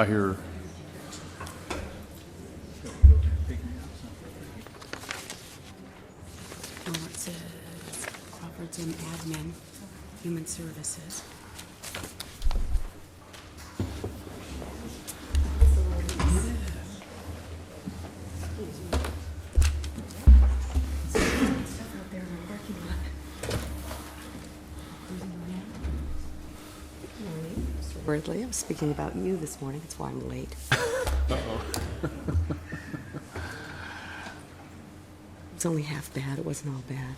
I hear. Oh, it says Crawford's in admin, human services. Worldly. I was speaking about you this morning. That's why I'm late. It's only half bad. It wasn't all bad.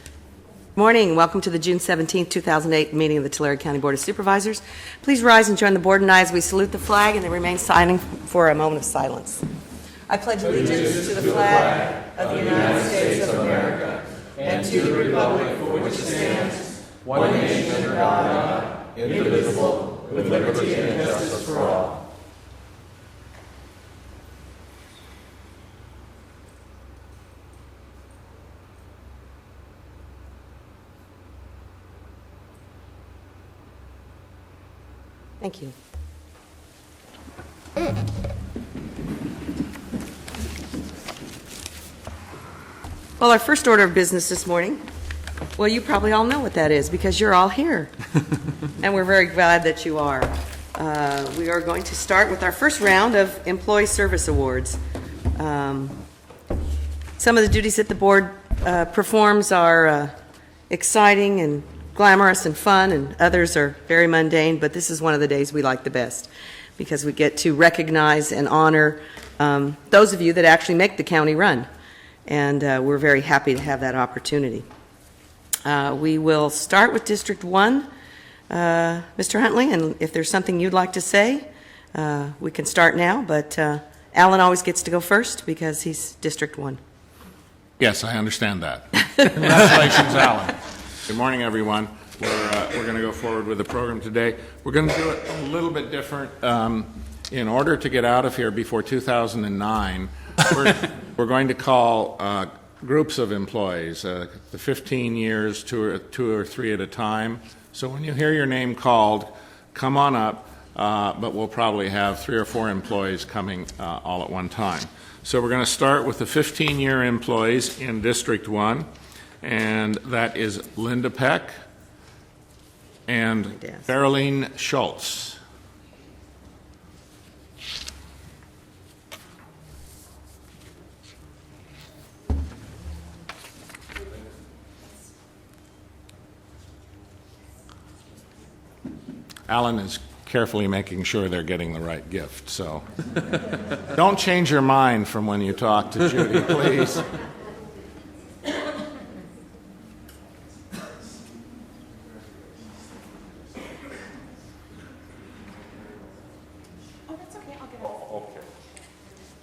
Morning. Welcome to the June 17th, 2008 meeting of the Tulare County Board of Supervisors. Please rise and join the board and I as we salute the flag and then remain standing for a moment of silence. I pledge allegiance to the flag of the United States of America and to the republic for which it stands, one nation under God, indivisible, with liberty and justice for all. Thank you. Well, our first order of business this morning, well, you probably all know what that is because you're all here. And we're very glad that you are. We are going to start with our first round of Employee Service Awards. Some of the duties that the board performs are exciting and glamorous and fun, and others are very mundane, but this is one of the days we like the best because we get to recognize and honor those of you that actually make the county run. And we're very happy to have that opportunity. We will start with District 1, Mr. Huntley, and if there's something you'd like to say, we can start now, but Alan always gets to go first because he's District 1. Yes, I understand that. Congratulations, Alan. Good morning, everyone. We're going to go forward with the program today. We're going to do it a little bit different. In order to get out of here before 2009, we're going to call groups of employees, the 15 years, two or three at a time. So when you hear your name called, come on up, but we'll probably have 3 or 4 employees coming all at one time. So we're going to start with the 15-year employees in District 1, and that is Linda Peck and Caroline Schultz. Alan is carefully making sure they're getting the right gift, so don't change your mind from when you talk to Judy, please.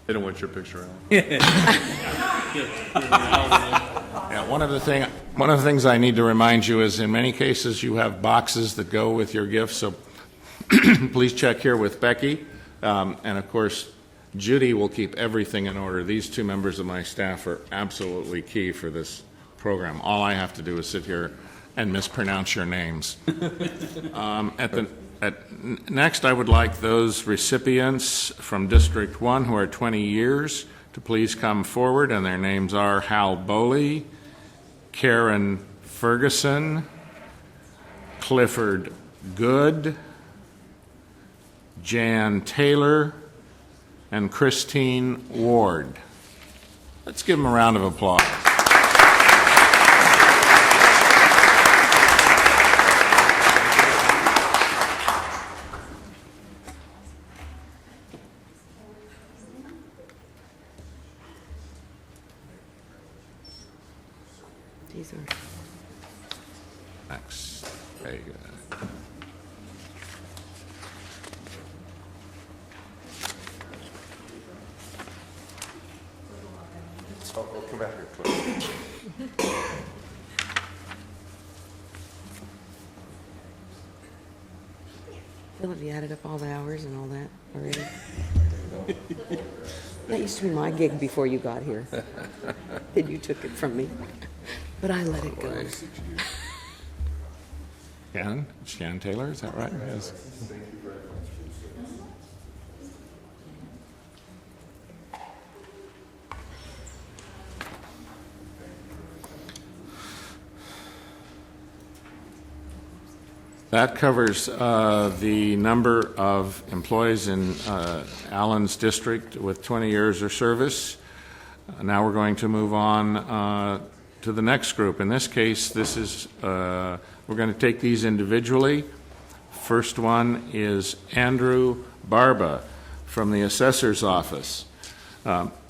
They don't want your picture out. Yeah, one of the things I need to remind you is in many cases you have boxes that go with your gifts, so please check here with Becky. And of course, Judy will keep everything in order. These 2 members of my staff are absolutely key for this program. All I have to do is sit here and mispronounce your names. Next, I would like those recipients from District 1 who are 20 years to please come forward, and their names are Hal Boley, Karen Ferguson, Clifford Good, Jan Taylor, and Christine Ward. Let's give them a round of applause. These are Next. Very good. I'll come back here, please. Phil, have you added up all the hours and all that already? That used to be my gig before you got here. Then you took it from me. But I let it go. Shannon Taylor, is that right? Yes. That covers the number of employees in Allen's district with 20 years of service. Now we're going to move on to the next group. In this case, this is we're going to take these individually. First one is Andrew Barba from the Assessor's Office.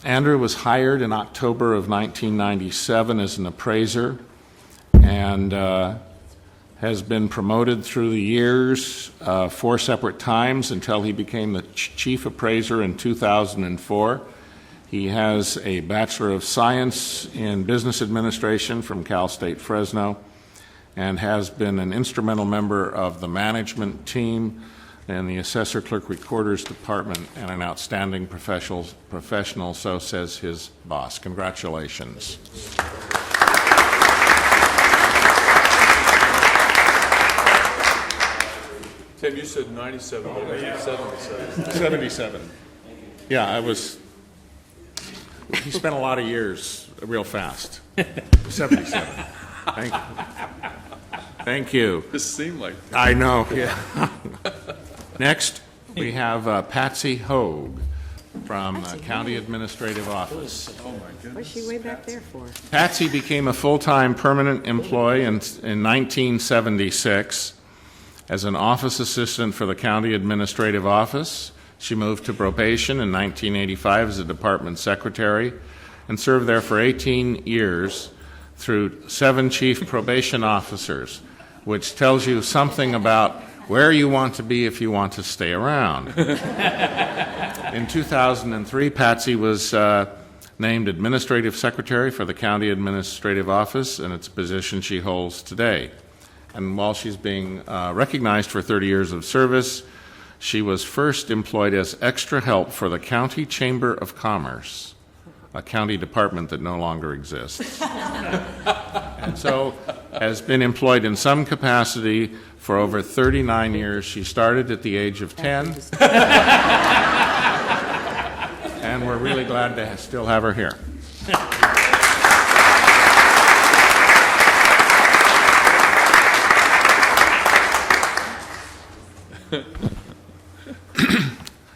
Andrew was hired in October of 1997 as an appraiser and has been promoted through the years 4 separate times until he became the chief appraiser in 2004. He has a Bachelor of Science in Business Administration from Cal State Fresno and has been an instrumental member of the management team in the Assessor Clerk Recorder's Department and an outstanding professional, so says his boss. Congratulations. Tim, you said 97, but I said 77. 77. Yeah, he spent a lot of years real fast. 77. Thank you. Thank you. This seemed like. I know, yeah. Next, we have Patsy Hogue from the County Administrative Office. Oh, my goodness. What's she way back there for? Patsy became a full-time permanent employee in 1976 as an office assistant for the County Administrative Office. She moved to probation in 1985 as a department secretary and served there for 18 years through 7 chief probation officers, which tells you something about where you want to be if you want to stay around. In 2003, Patsy was named administrative secretary for the County Administrative Office, and it's a position she holds today. And while she's being recognized for 30 years of service, she was first employed as extra help for the County Chamber of Commerce, a county department that no longer exists. And so has been employed in some capacity for over 39 years. She started at the age of 10, and we're really glad to still have her here.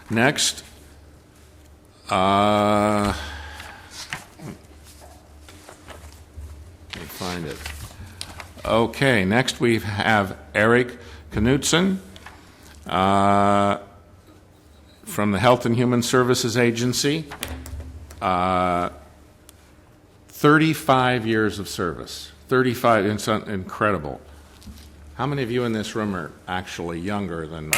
Next, let me find it. Okay, next we have Eric Knudsen from the Health and Human Services Agency. 35 years of service. 35, it's incredible. How many of you in this room are actually younger than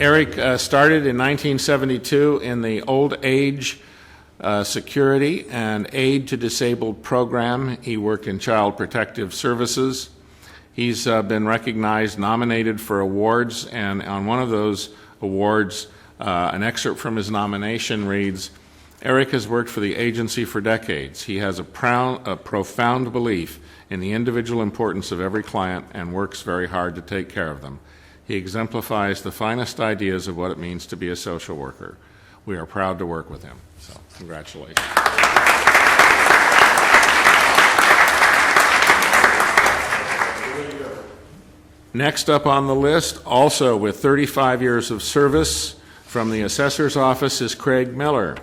Eric started in 1972 in the Old Age Security and Aid to Disabled program. He worked in Child Protective Services. He's been recognized, nominated for awards, and on one of those awards, an excerpt from his nomination reads, "Eric has worked for the agency for decades. He has a profound belief in the individual importance of every client and works very hard to take care of them. He exemplifies the finest ideas of what it means to be a social worker. We are proud to work with him." So, congratulations. Next up on the list, also with 35 years of service from the Assessor's Office, is Craig Miller.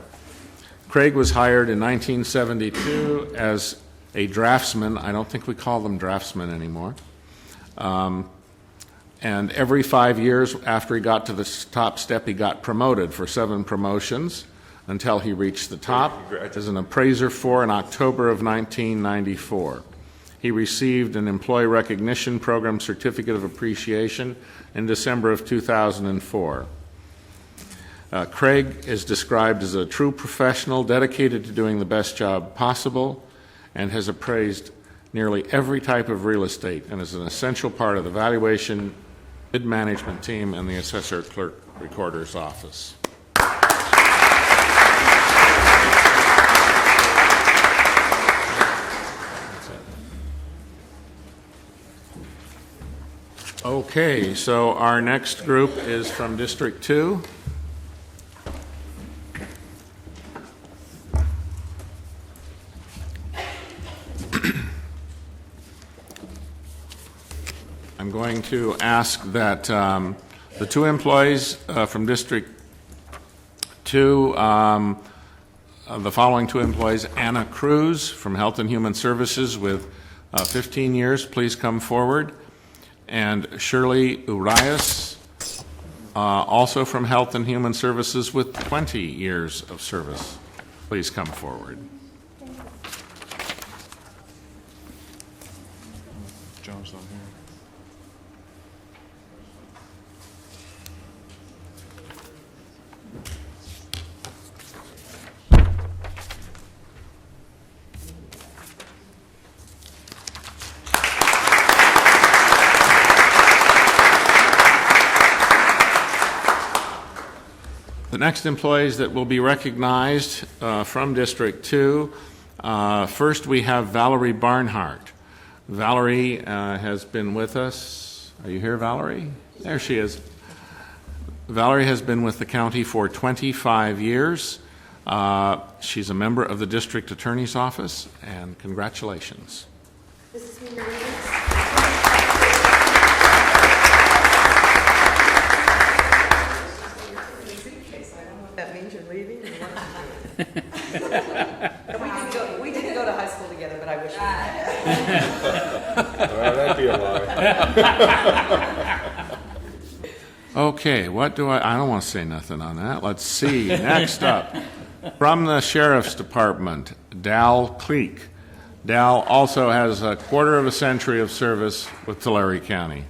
Craig was hired in 1972 as a draftsman. I don't think we call them draftsmen anymore. And every 5 years after he got to the top step, he got promoted for 7 promotions until he reached the top as an appraiser 4 in October of 1994. He received an Employee Recognition Program Certificate of Appreciation in December of 2004. Craig is described as a true professional dedicated to doing the best job possible and has appraised nearly every type of real estate and is an essential part of the valuation bid management team and the Assessor Clerk Recorder's Office. Okay, so our next group is from District 2. going to ask that the two employees from District 2, the following two employees, Anna Cruz from Health and Human Services with 15 years, please come forward, and Shirley Urias, also from Health and Human Services with 20 years of service. Please come forward. John's not here. The next employees that will be recognized from District 2, first we have Valerie Barnhart. Valerie has been with us. Are you here, Valerie? There she is. Valerie has been with the county for 25 years. She's a member of the District Attorney's Office, and congratulations. This is me, your readings. That means you're leaving? Or what? we didn't go to high school together, but I wish we had. Well, that'd be a lie. Okay, what do I don't want to say nothing on that. Let's see. Next up, from the Sheriff's Department, Dal Cleek. Dal also has a quarter of a century of service with Tulare County.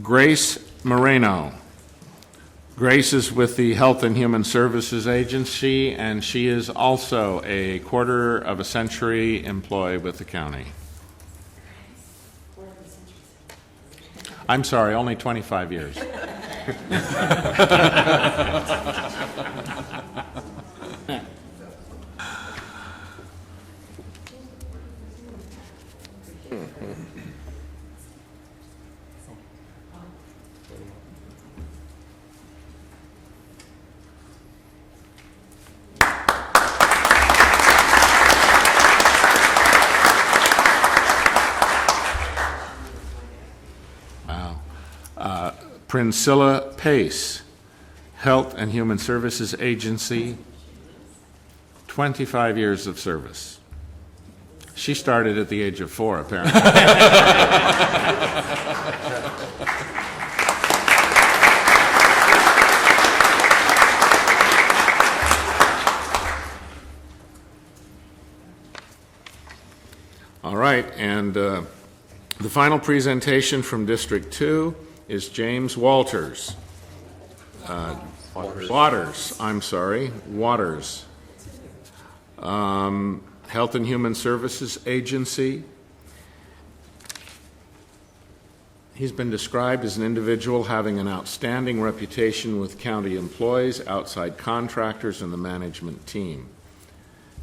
Grace Moreno. Grace is with the Health and Human Services Agency, and she is also a quarter of a century employee with the county. I'm sorry, only 25 years. Priscilla Pace, Health and Human Services Agency, 25 years of service. She started at the age of 4, apparently. All right, and the final presentation from District 2 is James Waters. Waters. Health and Human Services Agency. He's been described as an individual having an outstanding reputation with county employees, outside contractors, and the management team.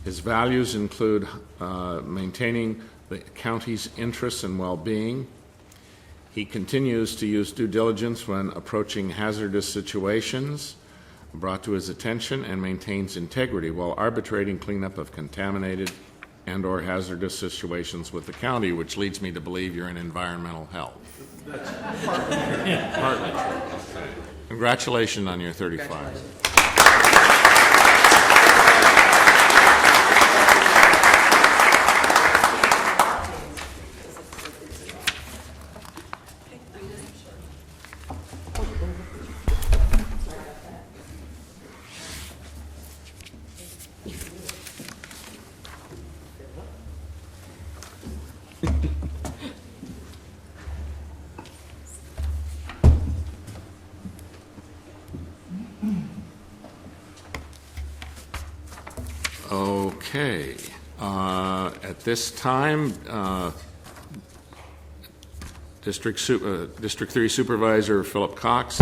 His values include maintaining the county's interests and well-being. He continues to use due diligence when approaching hazardous situations brought to his attention and maintains integrity while arbitrating cleanup of contaminated and/or hazardous situations with the county, which leads me to believe you're in environmental health. Partly. Congratulations on your 35. Okay. At this time, District 3 Supervisor Philip Cox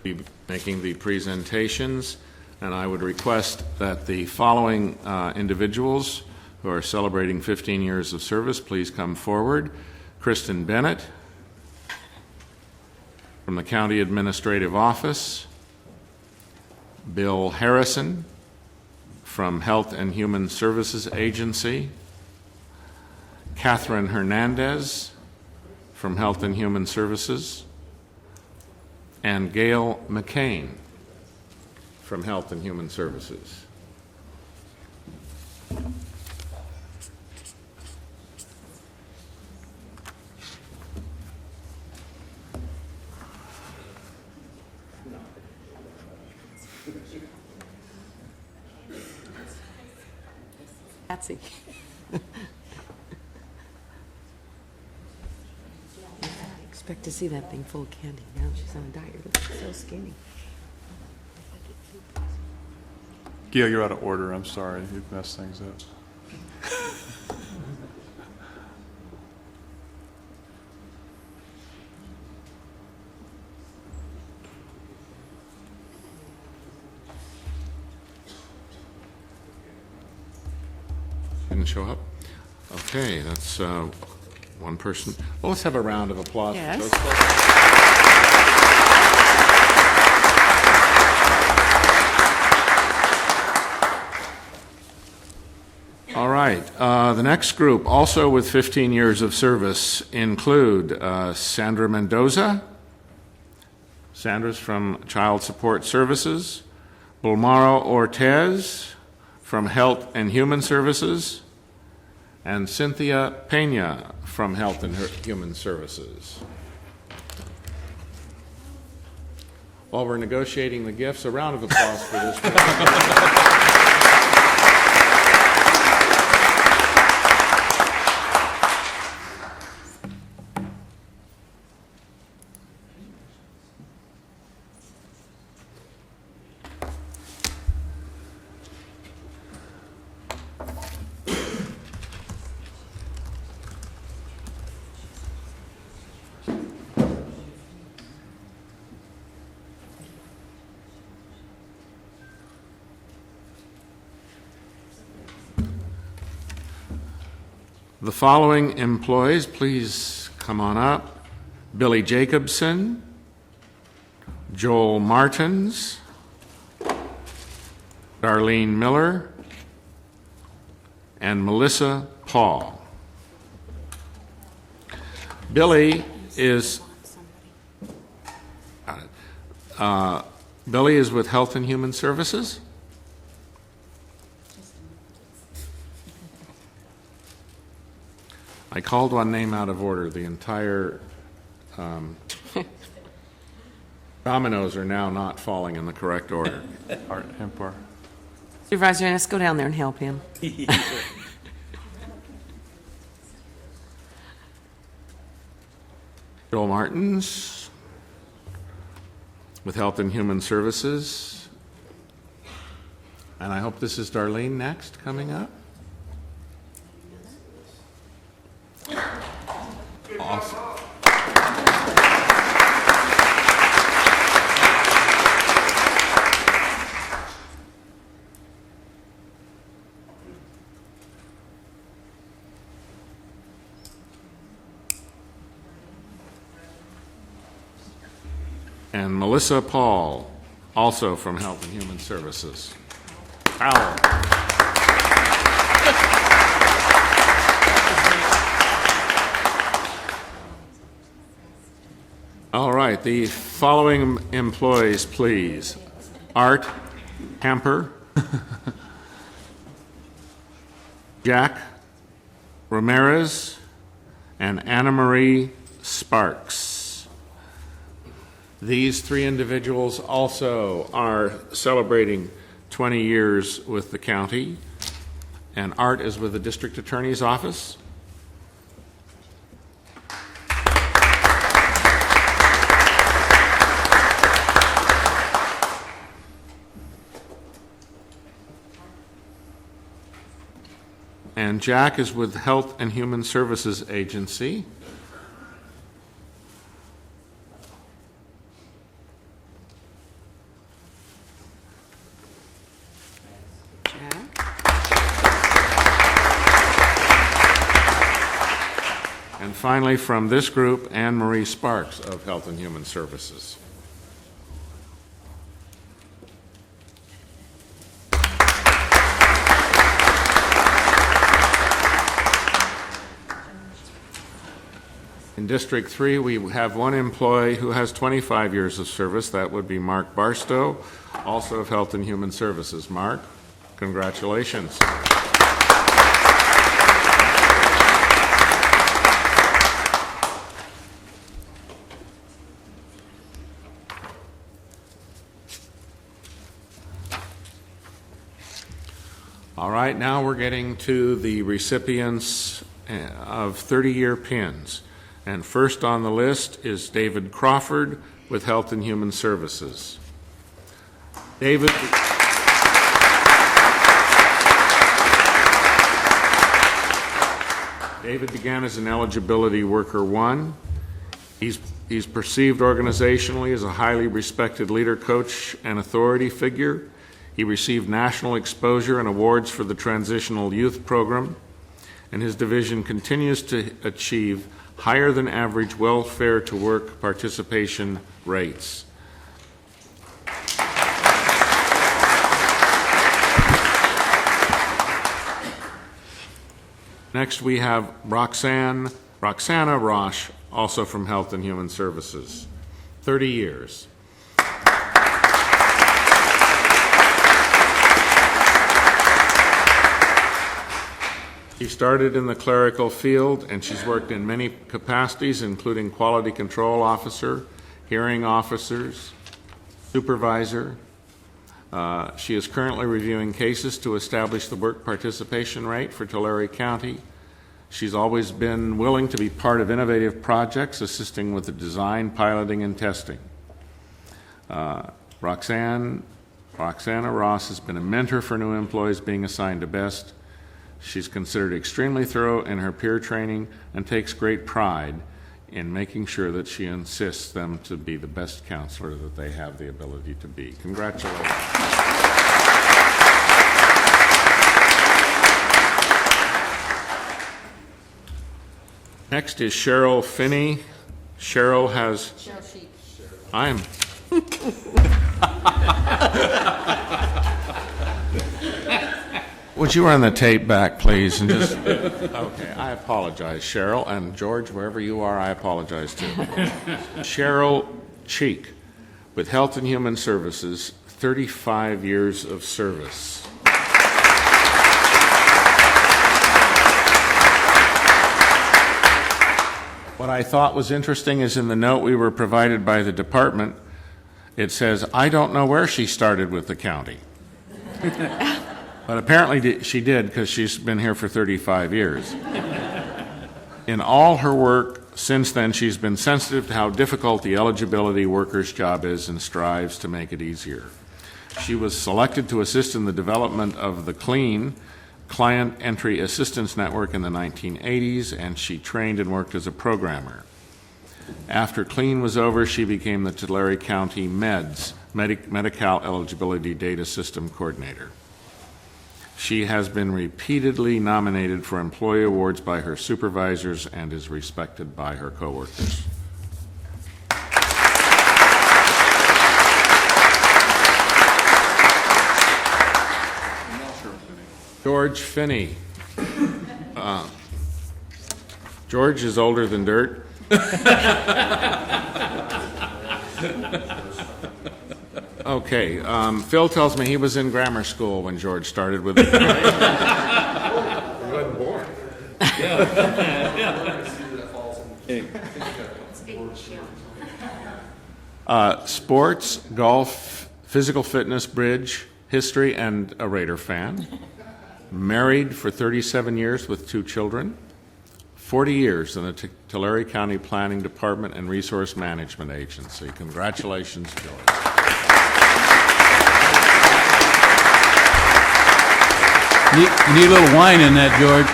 be making the presentations, and I would request that the following individuals who are celebrating 15 years of service please come forward. Kristen Bennett from the County Administrative Office, Bill Harrison from Health and Human Services Agency, Catherine Hernandez from Health and Human Services, and Gail McCain from Health and Human Services. Patsy. Expect to see that thing full of candy. Now she's on a diet. It's so skinny. Gail, you're out of order. I'm sorry. You've messed things up. Didn't show up? Okay, that's one person. Well, let's have a round of applause Yes. for those folks. All right, the next group, also with 15 years of service, include Sandra Mendoza. Sandra's from Child Support Services. Bulmaro Ortez from Health and Human Services, and Cynthia Pena from Health and Human Services. While we're negotiating the gifts, a round of applause for this group. The following employees, please come on up. Billy Jacobson, Joel Martins, Darlene Miller, and Melissa Paul. Billy is Billy is with Health and Human Services. I called one name out of order. The entire dominoes are now not falling in the correct order. Art Hempar. Supervisor, let's go down there and help him. Joel Martins with Health and Human Services. And I hope this is Darlene next coming up. Awesome. And Melissa Paul, also from Health and Human Services. Powell. All right, the following employees, please. Art Hamper, Jack Ramirez, and Anna Marie Sparks. These three individuals also are celebrating 20 years with the county, and Art is with the District Attorney's Office. And Jack is with Health and Human Services Agency. And finally, from this group, Anne Marie Sparks of Health and Human Services. In District 3, we have one employee who has 25 years of service. That would be Mark Barstow, also of Health and Human Services. Mark, congratulations. All right, now we're getting to the recipients of 30-year pins. And first on the list is David Crawford with Health and Human Services. David began as an eligibility worker 1. He's perceived organizationally as a highly respected leader, coach, and authority figure. He received national exposure and awards for the Transitional Youth Program, and his division continues to achieve higher than average welfare to work participation rates. Next we have Roxana Rosh, also from Health and Human Services, 30 years. She started in the clerical field, and she's worked in many capacities, including quality control officer, hearing officers, supervisor. She is currently reviewing cases to establish the work participation rate for Tulare County. She's always been willing to be part of innovative projects, assisting with the design, piloting, and testing. Roxana Ross has been a mentor for new employees being assigned to BEST. She's considered extremely thorough in her peer training and takes great pride in making sure that she insists them to be the best counselor that they have the ability to be. Congratulations. Next is Cheryl Finney. Cheryl has... Cheryl Sheep. I'm... Would you run the tape back, please? And just okay, I apologize, Cheryl. And George, wherever you are, I apologize too. Cheryl Cheek with Health and Human Services, 35 years of service. What I thought was interesting is in the note we were provided by the department, it says, I don't know where she started with the county. But apparently she did, because she's been here for 35 years. In all her work since then, she's been sensitive to how difficult the eligibility worker's job is and strives to make it easier. She was selected to assist in the development of the CLEAN, Client Entry Assistance Network, in the 1980s, and she trained and worked as a programmer. After CLEAN was over, she became the Tulare County Medi-Cal Eligibility Data System Coordinator. She has been repeatedly nominated for employee awards by her supervisors and is respected by her coworkers. George Finney. George is older than dirt. Okay, Phil tells me he was in grammar school when George started with it. He wasn't born. Sports, golf, physical fitness, bridge, history, and a Raider fan. Married for 37 years with 2 children. 40 years in the Tulare County Planning Department and Resource Management Agency. Congratulations, George. You need a little wine in that, George.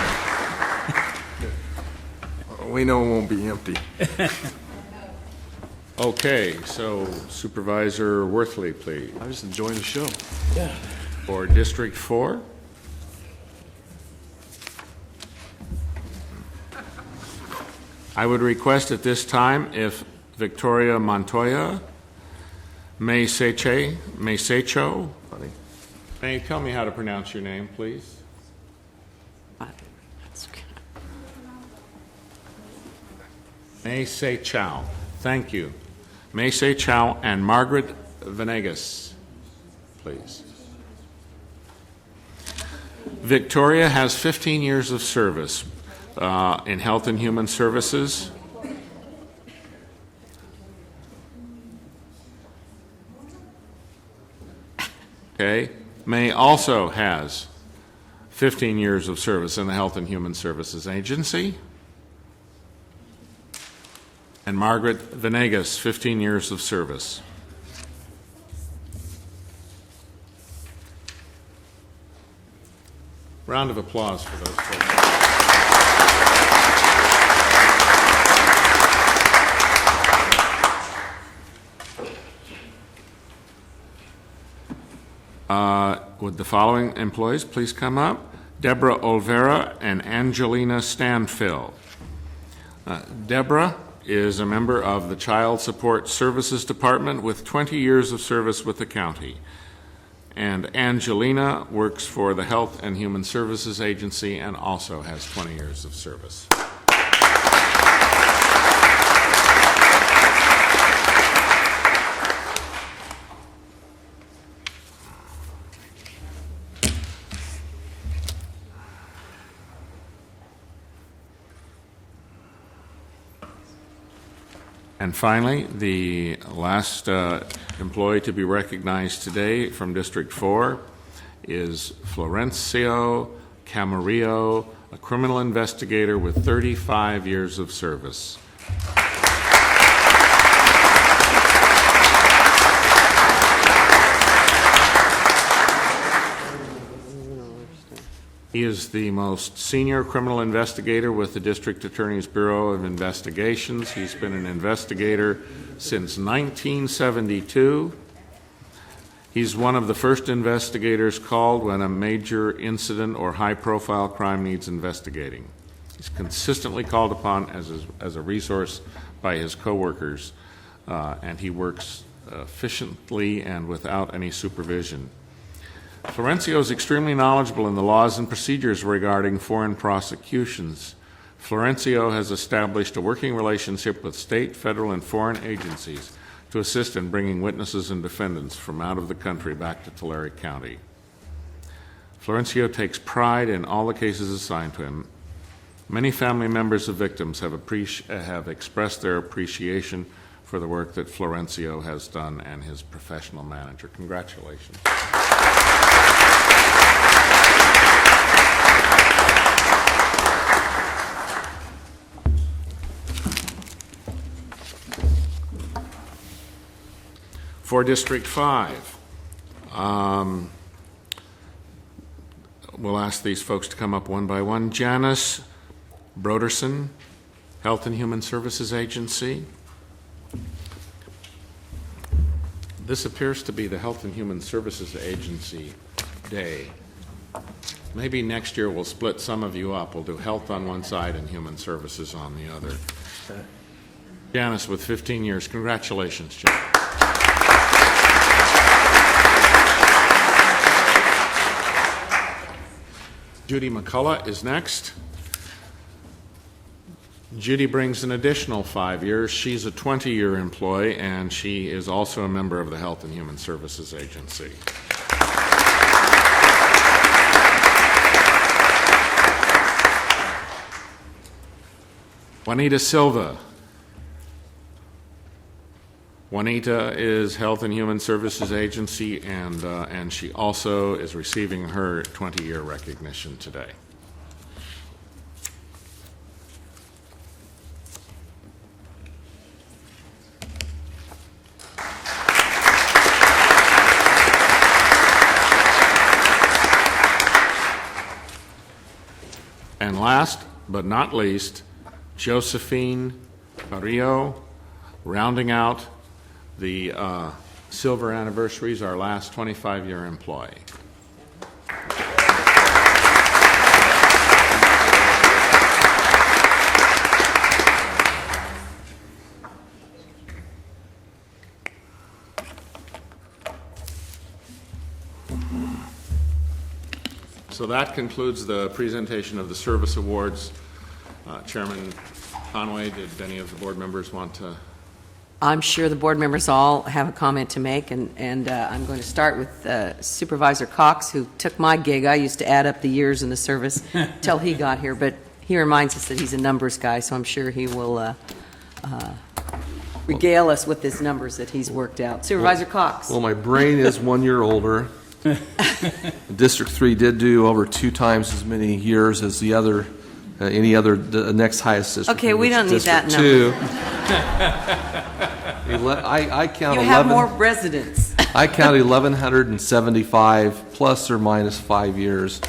We know it won't be empty. Okay, so Supervisor Worthley, please. I'm just enjoying the show. For District 4. I would request at this time if Victoria Montoya Mesecho, may you tell me how to pronounce your name, please? Mesecho. Thank you. Mesecho and Margaret Venegas, please. Victoria has 15 years of service in Health and Human Services. Okay. May also has 15 years of service in the Health and Human Services Agency. And Margaret Venegas, 15 years of service. Round of applause for those folks. Would the following employees please come up? Deborah Olvera and Angelina Stanfill. Deborah is a member of the Child Support Services Department with 20 years of service with the county. And Angelina works for the Health and Human Services Agency and also has 20 years of service. And finally, the last employee to be recognized today from District 4 is Florencio Camarillo, a criminal investigator with 35 years of service. He is the most senior criminal investigator with the District Attorney's Bureau of Investigations. He's been an investigator since 1972. He's one of the first investigators called when a major incident or high-profile crime needs investigating. He's consistently called upon as a resource by his coworkers, and he works efficiently and without any supervision. Florencio is extremely knowledgeable in the laws and procedures regarding foreign prosecutions. Florencio has established a working relationship with state, federal, and foreign agencies to assist in bringing witnesses and defendants from out of the country back to Tulare County. Florencio takes pride in all the cases assigned to him. Many family members of victims have expressed their appreciation for the work that Florencio has done and his professional manager. Congratulations. For District 5, we'll ask these folks to come up one by one. Janice Broderson, Health and Human Services Agency. This appears to be the Health and Human Services Agency Day. Maybe next year we'll split some of you up. We'll do health on one side and human services on the other. Janice with 15 years. Congratulations, Janice. Judy McCullough is next. Judy brings an additional 5 years. She's a 20-year employee, and she is also a member of the Health and Human Services Agency. Juanita Silva. Juanita is Health and Human Services Agency, and she also is receiving her 20-year recognition today. And last but not least, Josephine Carrillo, rounding out the silver anniversary, is our last 25-year employee. So that concludes the presentation of the service awards. Chairman Conway, did any of the board members want to? I'm sure the board members all have a comment to make, and I'm going to start with Supervisor Cox, who took my gig. I used to add up the years in the service till he got here, but he reminds us that he's a numbers guy, so I'm sure he will regale us with his numbers that he's worked out. Supervisor Cox. Well, my brain is 1 year older. District 3 did do over 2 times as many years as the other, the next highest district. Okay, we don't need that number. number. I count You 11. have more residents. I count 1,175 plus or minus 5 years.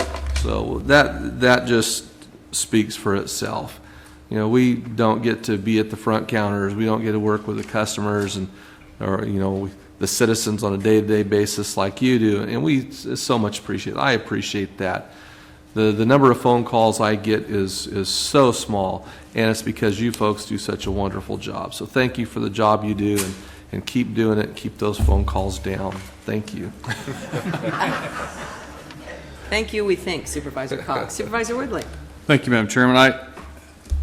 So that just speaks for itself. You know, we don't get to be at the front counters. We don't get to work with the customers or the citizens on a day-to-day basis like you do, and we so much appreciate it. I appreciate that. The number of phone calls I get is so small, and it's because you folks do such a wonderful job. So thank you for the job you do, and keep doing it, and keep those phone calls down. Thank you. Thank you, we think, Supervisor Cox. Supervisor Woodley. Thank you, Madam Chairman.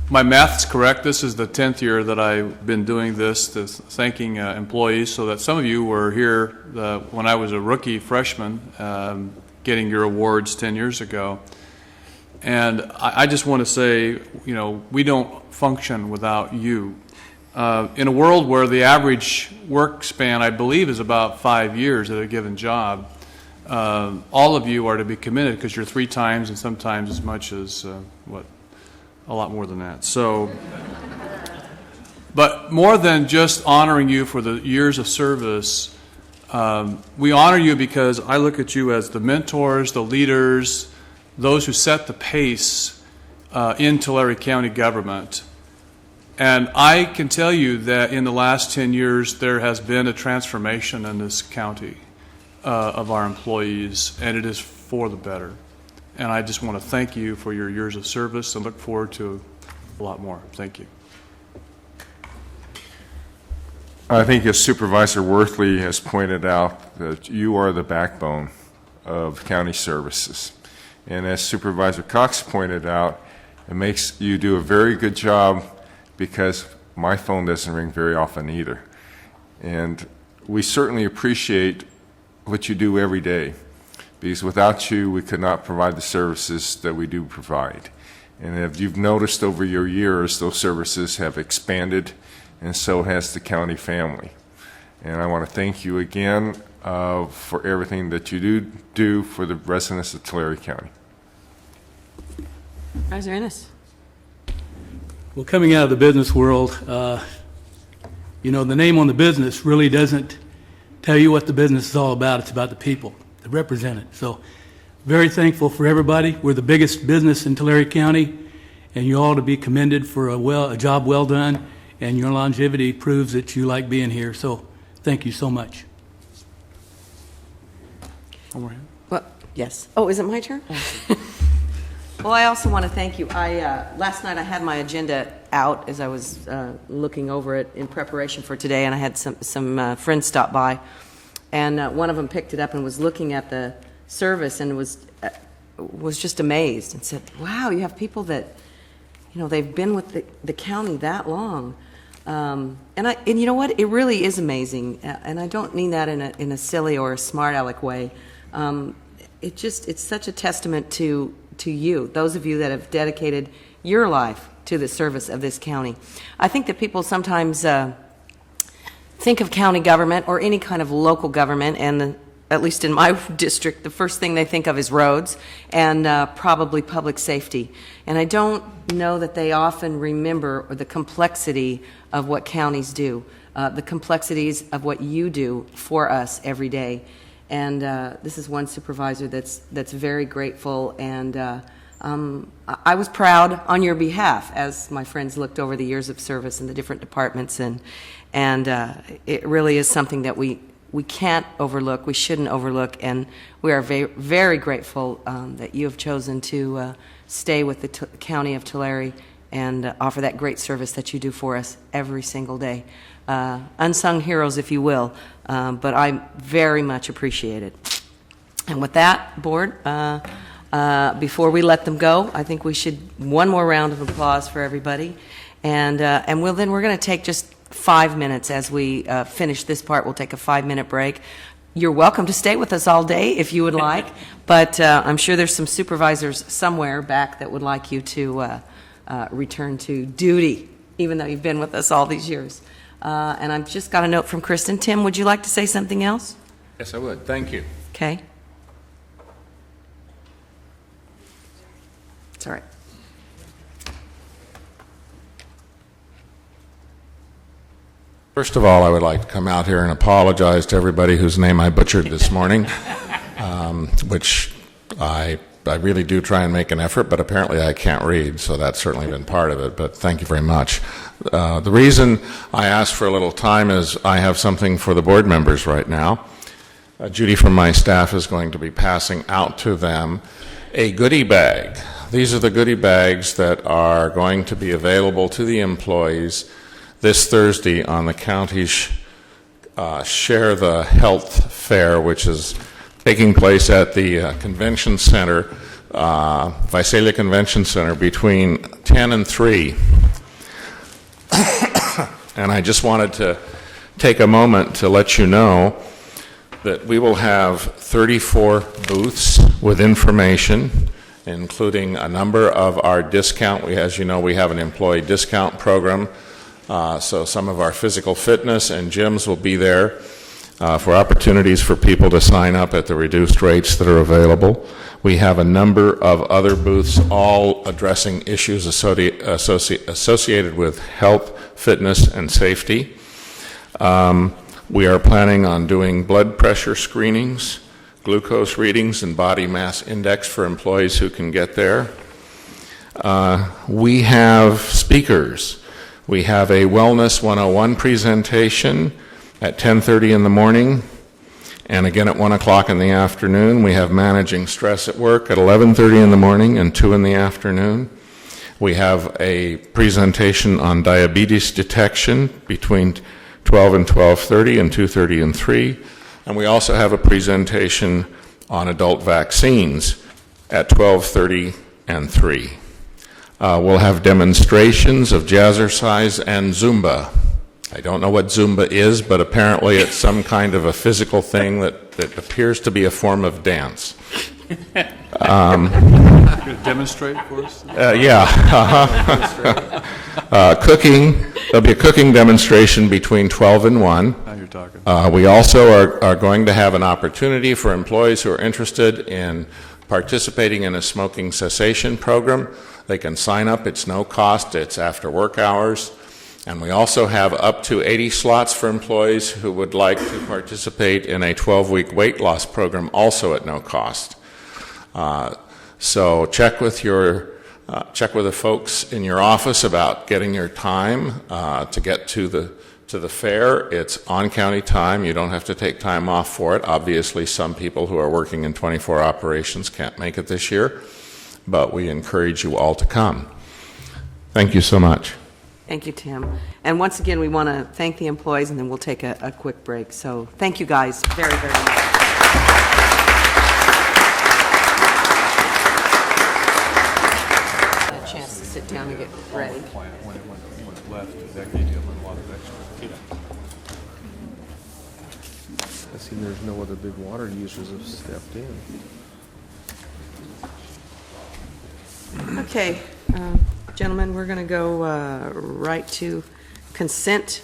My math's correct. This is the 10th year that I've been doing this thanking employees, so that some of you were here when I was a rookie freshman getting your awards 10 years ago. And I just want to say, we don't function without you. In a world where the average work span, I believe, is about 5 years at a given job, all of you are to be committed because you're 3 times and sometimes as much as, a lot more than that. So, but more than just honoring you for the years of service, we honor you because I look at you as the mentors, the leaders, those who set the pace in Tulare County government. And I can tell you that in the last 10 years, there has been a transformation in this county of our employees, and it is for the better. And I just want to thank you for your years of service and look forward to a lot more. Thank you. I think as Supervisor Worthley has pointed out, that you are the backbone of county services. And as Supervisor Cox pointed out, it makes you do a very good job because my phone doesn't ring very often either. And we certainly appreciate what you do every day, because without you, we could not provide the services that we do provide. And if you've noticed over your years, those services have expanded, and so has the county family. And I want to thank you again for everything that you do for the residents of Tulare County. Supervisor Ennis. Well, coming out of the business world, the name on the business really doesn't tell you what the business is all about. It's about the people that represent it. So very thankful for everybody. We're the biggest business in Tulare County, and you all to be commended for a job well done, and your longevity proves that you like being here. So thank you so much. Well, yes. Oh, is it my turn? Well, I also want to thank you. Last night I had my agenda out as I was looking over it in preparation for today, and I had some friends stop by, and one of them picked it up and was looking at the service and was just amazed and said, "Wow, you have people that, they've been with the county that long." And you know what? It really is amazing, and I don't mean that in a silly or a smart aleck way. It's such a testament to you, those of you that have dedicated your life to the service of this county. I think that people sometimes think of county government or any kind of local government, and at least in my district, the first thing they think of is roads and probably public safety. And I don't know that they often remember the complexity of what counties do, the complexities of what you do for us every day. And this is one supervisor that's very grateful, and I was proud on your behalf as my friends looked over the years of service in the different departments, and it really is something that we can't overlook, we shouldn't overlook, and we are very, very grateful that you have chosen to stay with the County of Tulare and offer that great service that you do for us every single day. Unsung heroes, if you will, but I very much appreciate it. And with that, Board, before we let them go, I think we should, one more round of applause for everybody. And we're going to take just 5 minutes as we finish this part. We'll take a 5-minute break. You're welcome to stay with us all day if you would like, but I'm sure there's some supervisors somewhere back that would like you to return to duty, even though you've been with us all these years. And I've just got a note from Kristen. Tim, would you like to say something else? Yes, I would. Thank you. Okay. It's all right. First of all, I would like to come out here and apologize to everybody whose name I butchered this morning, which I really do try and make an effort, but apparently I can't read, so that's certainly been part of it, but thank you very much. The reason I asked for a little time is I have something for the board members right now. Judy from my staff is going to be passing out to them a goodie bag. These are the goodie bags that are going to be available to the employees this Thursday on the county's Share the Health Fair, which is taking place at the Convention Center, Visalia Convention Center, between 10 and 3. And I just wanted to take a moment to let you know that we will have 34 booths with information, including a number of our discount. As you know, we have an employee discount program. So some of our physical fitness and gyms will be there for opportunities for people to sign up at the reduced rates that are available. We have a number of other booths all addressing issues associated with health, fitness, and safety. We are planning on doing blood pressure screenings, glucose readings, and body mass index for employees who can get there. We have speakers. We have a Wellness 101 presentation at 10:30 in the morning, and again at 1 o'clock in the afternoon. We have Managing Stress at Work at 11:30 in the morning and 2 in the afternoon. We have a presentation on diabetes detection between 12 and 12:30 and 2:30 and 3. And we also have a presentation on adult vaccines at 12:30 and 3. We'll have demonstrations of jazzercise and Zumba. I don't know what Zumba is, but apparently it's some kind of a physical thing that appears to be a form of dance. You're going to demonstrate for us? Cooking. There'll be a cooking demonstration between 12 and 1. Now you're talking. We also are going to have an opportunity for employees who are interested in participating in a smoking cessation program. They can sign up. It's no cost. It's after work hours. And we also have up to 80 slots for employees who would like to participate in a 12-week weight loss program, also at no cost. So check with the folks in your office about getting your time to get to the fair. It's on county time. You don't have to take time off for it. Obviously, some people who are working in 24 operations can't make it this year, but we encourage you all to come. Thank you so much. Thank you, Tim. And once again, we want to thank the employees, and then we'll take a quick break. So thank you guys very, very much. A chance to sit down and get ready. When it left, that gave you a lot of extra. I see there's no other big water users have stepped in. Okay, gentlemen, we're going to go right to consent.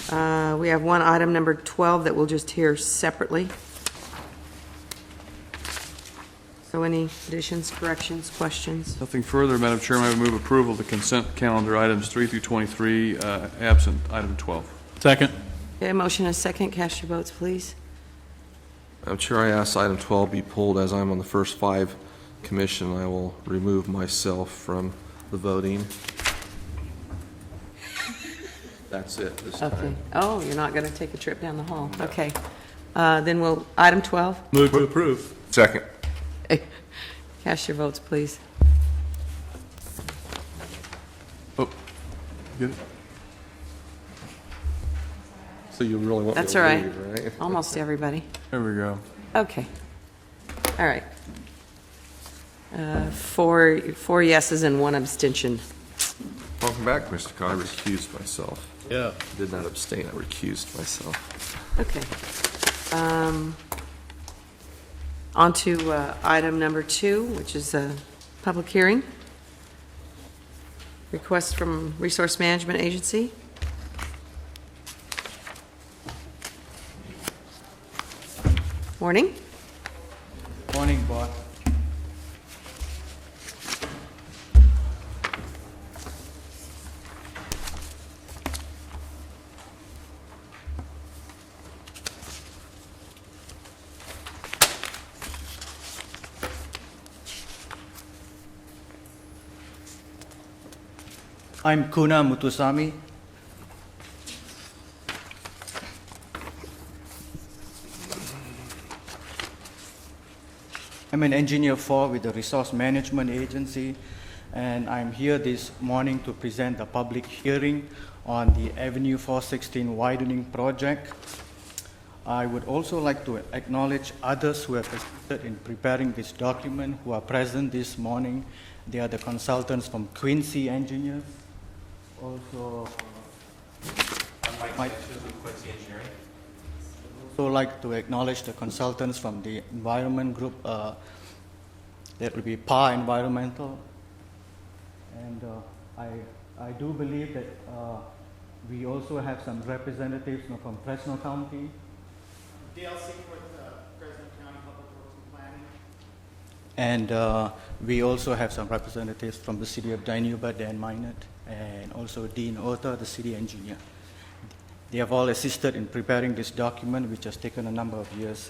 We have one item, number 12, that we'll just hear separately. So any additions, corrections, questions? Nothing further, Madam Chairman. I would move approval of the consent calendar, items 3 through 23, absent item 12. Second. Okay, motion and a second. Cast your votes, please. Madam Chair, I ask item 12 be pulled as I'm on the first 5 commission. I will remove myself from the voting. That's it this Okay. time. Oh, you're not going to take a trip down the hall? Okay. Then we'll, item 12. Move to approve. Second. Cast your votes, please. Oh, get it? So you really want me That's to all right. leave, right? Almost everybody. There we go. Okay. All right. Four yeses and one abstention. Welcome back, Mr. Cox. I recused myself. Yeah. Did not abstain, I recused myself. Okay. On to item number 2, which is a public hearing. Request from Resource Management Agency. Morning. Morning, boss. I'm Kuna Mutusami. I'm an engineer with the Resource Management Agency, and I'm here this morning to present a public hearing on the Avenue 416 widening project. I would also like to acknowledge others who have assisted in preparing this document who are present this morning. They are the consultants from Quincy Engineers. Also, also like to acknowledge the consultants from the environment group, that will be PA Environmental. And I do believe that we also have some representatives from Fresno County. DLC with Fresno County Public Works and Planning. And we also have some representatives from the City of Dinuba, Dan Minot, and also Dean Ota, the city engineer. They have all assisted in preparing this document, which has taken a number of years.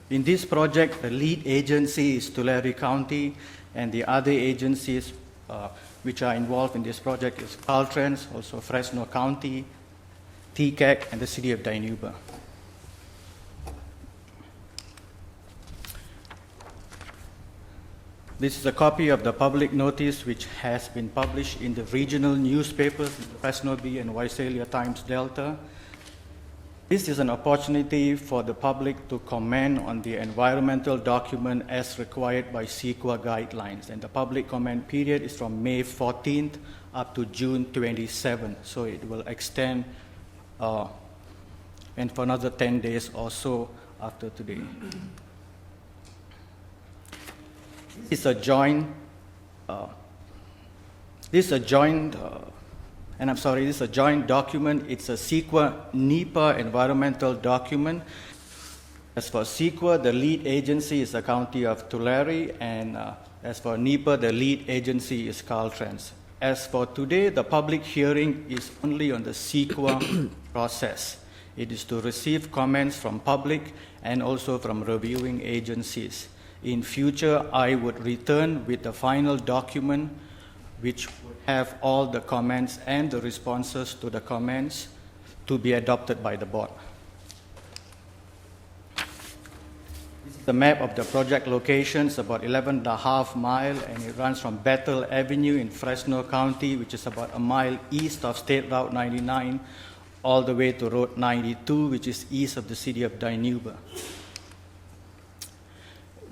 In this project, the lead agency is Tulare County, and the other agencies which are involved in this project is Caltrans, also Fresno County, TCAC, and the City of Dinuba. This is a copy of the public notice which has been published in the regional newspapers, Fresno Bee and Visalia Times Delta. This is an opportunity for the public to comment on the environmental document as required by CEQA guidelines. And the public comment period is from May 14th up to June 27th. So it will extend and for another 10 days or so after today. This is a joint document. It's a CEQA NEPA environmental document. As for CEQA, the lead agency is the County of Tulare, and as for NEPA, the lead agency is Caltrans. As for today, the public hearing is only on the CEQA process. It is to receive comments from public and also from reviewing agencies. In future, I would return with the final document which would have all the comments and the responses to the comments to be adopted by the board. This is the map of the project locations, about 11.5 miles, and it runs from Bethel Avenue in Fresno County, which is about a mile east of State Route 99, all the way to Road 92, which is east of the city of Dinuba.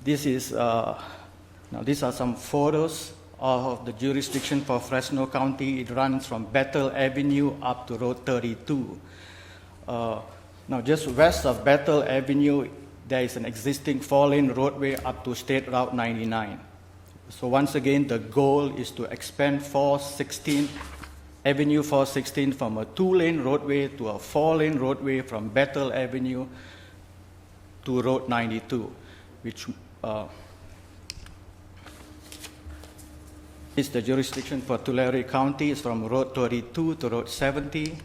These are some photos of the jurisdiction for Fresno County. It runs from Bethel Avenue up to Road 32. Now, just west of Bethel Avenue, there is an existing 4-lane roadway up to State Route 99. So once again, the goal is to expand Avenue 416 from a 2-lane roadway to a 4-lane roadway from Bethel Avenue to Road 92, which is the jurisdiction for Tulare County. Is from Road 32 to Road 70.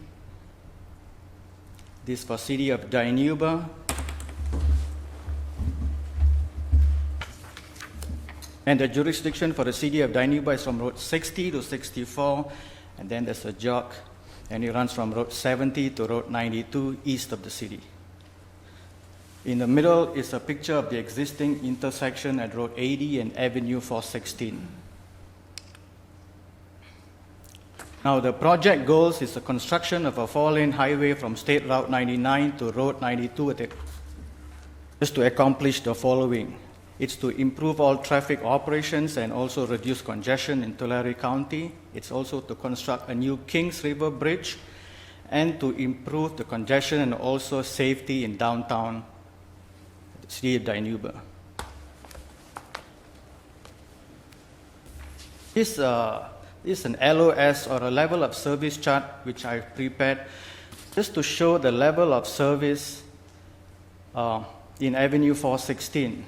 This for City of Dinuba. And the jurisdiction for the City of Dinuba is from Road 60 to 64, and then there's a jog, and it runs from Road 70 to Road 92 east of the city. In the middle is a picture of the existing intersection at Road 80 and Avenue 416. Now, the project goals is the construction of a 4-lane highway from State Route 99 to Road 92 just to accomplish the following. It's to improve all traffic operations and also reduce congestion in Tulare County. It's also to construct a new Kings River Bridge and to improve the congestion and also safety in downtown city of Dinuba. This is an LOS, or a level of service chart, which I've prepared just to show the level of service in Avenue 416.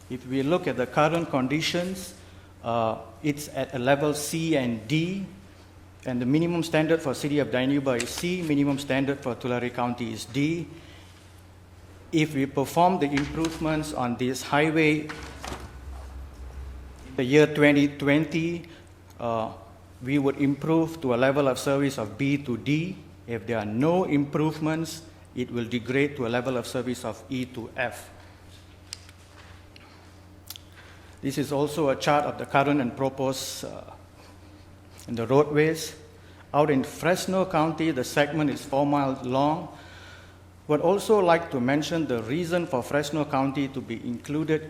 If we look at the current conditions, it's at a level C and D, and the minimum standard for City of Dinuba is C, minimum standard for Tulare County is D. If we perform the improvements on this highway in the year 2020, we would improve to a level of service of B to D. If there are no improvements, it will degrade to a level of service of E to F. This is also a chart of the current and proposed in the roadways. Out in Fresno County, the segment is 4 miles long. Would also like to mention the reason for Fresno County to be included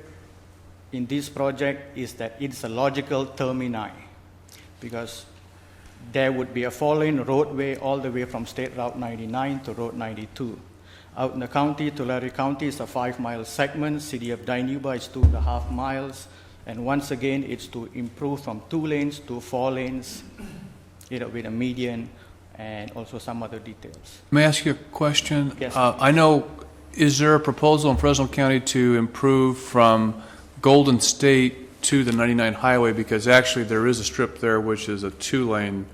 in this project is that it's a logical termini, because there would be a 4-lane roadway all the way from State Route 99 to Road 92. Out in the county, Tulare County is a 5-mile segment. City of Dinuba is 2.5 miles. And once again, it's to improve from 2 lanes to 4 lanes, with a median and also some other details. May I ask you a question? Yes. I know, is there a proposal in Fresno County to improve from Golden State to the 99 highway? Because actually there is a strip there which is a 2-lane,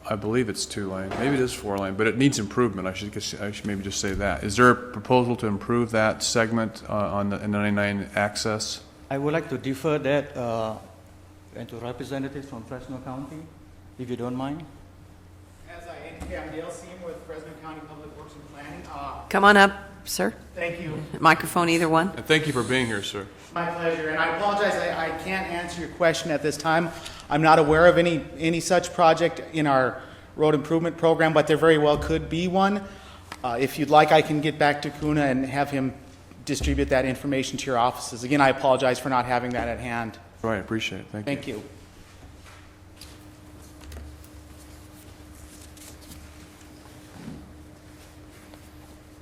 I believe it's 2-lane, maybe it is 4-lane, but it needs improvement. I should maybe just say that. Is there a proposal to improve that segment on the 99 access? I would like to defer that and to representatives from Fresno County, if you don't mind. As I indicated, I'm Dale Seymour with Fresno County Public Works and Planning. Come on up, sir. Thank you. Microphone, either one. And thank you for being here, sir. My pleasure, and I apologize, I can't answer your question at this time. I'm not aware of any such project in our road improvement program, but there very well could be one. If you'd like, I can get back to Kuna and have him distribute that information to your offices. Again, I apologize for not having that at hand. Right, appreciate it. Thank you. Thank you.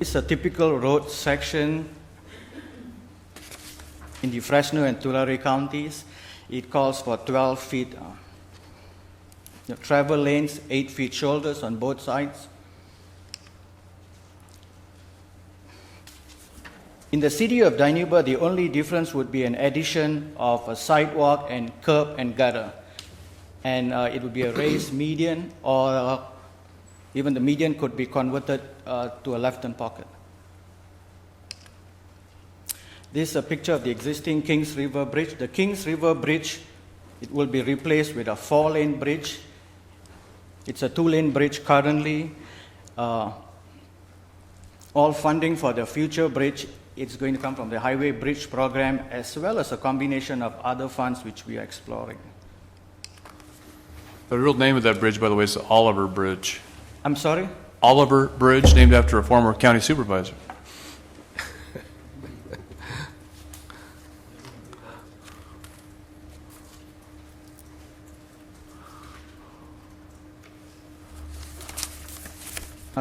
It's a typical road section in the Fresno and Tulare counties. It calls for 12 feet travel lanes, 8 feet shoulders on both sides. In the city of Dinuba, the only difference would be an addition of a sidewalk and curb and gutter. And it would be a raised median, or even the median could be converted to a left-hand pocket. This is a picture of the existing Kings River Bridge. The Kings River Bridge, it will be replaced with a 4-lane bridge. It's a 2-lane bridge currently. All funding for the future bridge, it's going to come from the Highway Bridge Program, as well as a combination of other funds which we are exploring. The real name of that bridge, by the way, is the Oliver Bridge. I'm sorry? Oliver Bridge, named after a former county supervisor.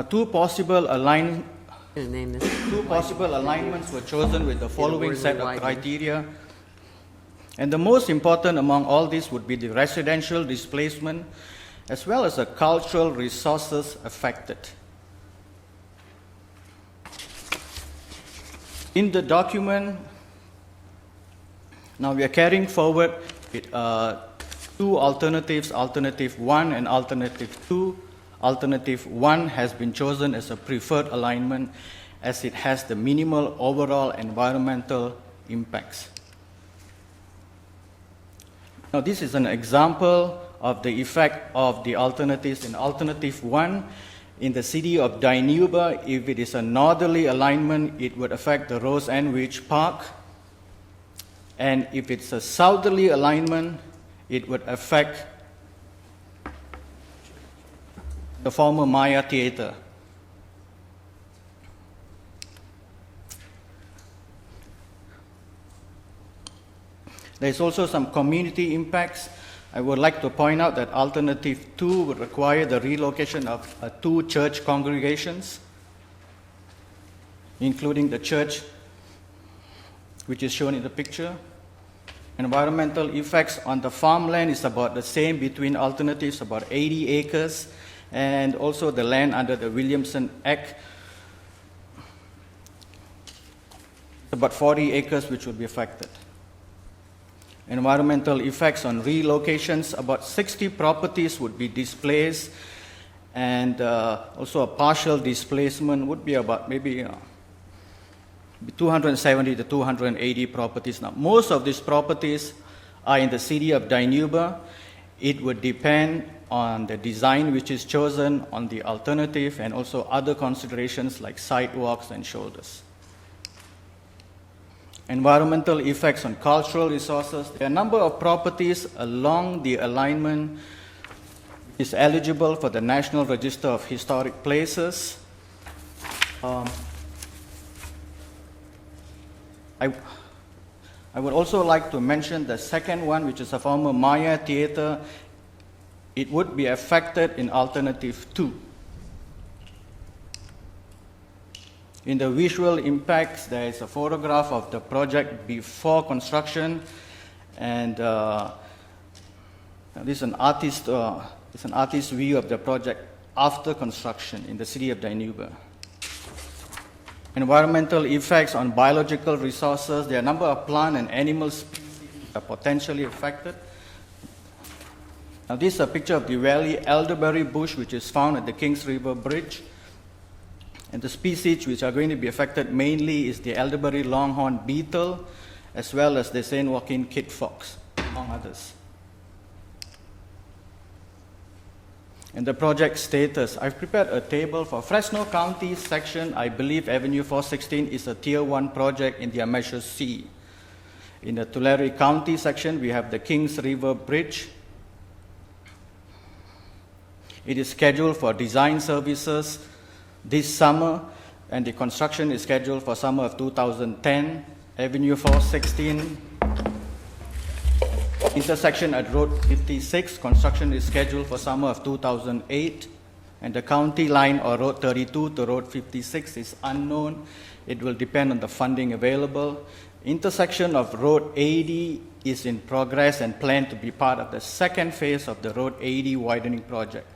Two possible alignments were chosen with the following set of criteria. And the most important among all these would be the residential displacement, as well as the cultural resources affected. In the document, now we are carrying forward with, 2 alternatives, Alternative 1 and Alternative 2. Alternative 1 has been chosen as a preferred alignment as it has the minimal overall environmental impacts. Now this is an example of the effect of the alternatives. In Alternative 1, in the city of Dinuba, if it is a northerly alignment, it would affect the Rose and Witch Park. And if it's a southerly alignment, it would affect the former Maya Theater. There's also some community impacts. I would like to point out that Alternative 2 would require the relocation of 2 church congregations, including the church which is shown in the picture. Environmental effects on the farmland is about the same between alternatives, about 80 acres, and also the land under the Williamson Act, about 40 acres which will be affected. Environmental effects on relocations, about 60 properties would be displaced, and also a partial displacement would be about maybe 270 to 280 properties. Now, most of these properties are in the city of Dinuba. It would depend on the design which is chosen, on the alternative, and also other considerations like sidewalks and shoulders. Environmental effects on cultural resources. There are a number of properties along the alignment is eligible for the National Register of Historic Places. I would also like to mention the second one, which is a former Maya Theater. It would be affected in Alternative 2. In the visual impacts, there is a photograph of the project before construction, and this is an artist's view of the project after construction in the city of Dinuba. Environmental effects on biological resources. There are a number of plant and animal species that are potentially affected. Now, this is a picture of the valley elderberry bush, which is found at the Kings River Bridge. And the species which are going to be affected mainly is the elderberry longhorn beetle, as well as the St. Joaquin kit fox, among others. And the project status. I've prepared a table for Fresno County section. I believe Avenue 416 is a Tier 1 project in the Measure C. In the Tulare County section, we have the Kings River Bridge. It is scheduled for design services this summer, and the construction is scheduled for summer of 2010. Avenue 416, intersection at Road 56, construction is scheduled for summer of 2008. And the county line, or Road 32 to Road 56, is unknown. It will depend on the funding available. Intersection of Road 80 is in progress and planned to be part of the second phase of the Road 80 widening project.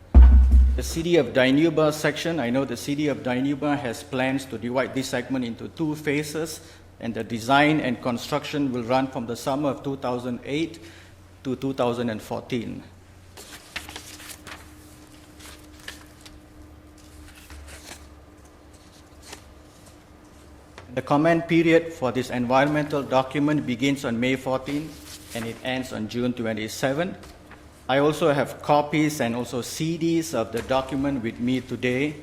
The city of Dinuba section, I know the city of Dinuba has plans to divide this segment into 2 phases, and the design and construction will run from the summer of 2008 to 2014. The comment period for this environmental document begins on May 14 and it ends on June 27. I also have copies and also CDs of the document with me today.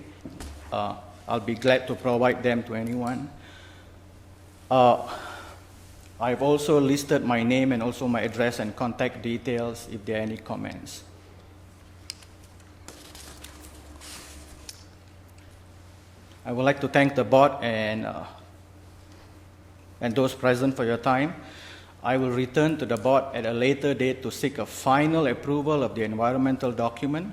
I'll be glad to provide them to anyone. I've also listed my name and also my address and contact details if there are any comments. I would like to thank the board and those present for your time. I will return to the board at a later date to seek a final approval of the environmental document,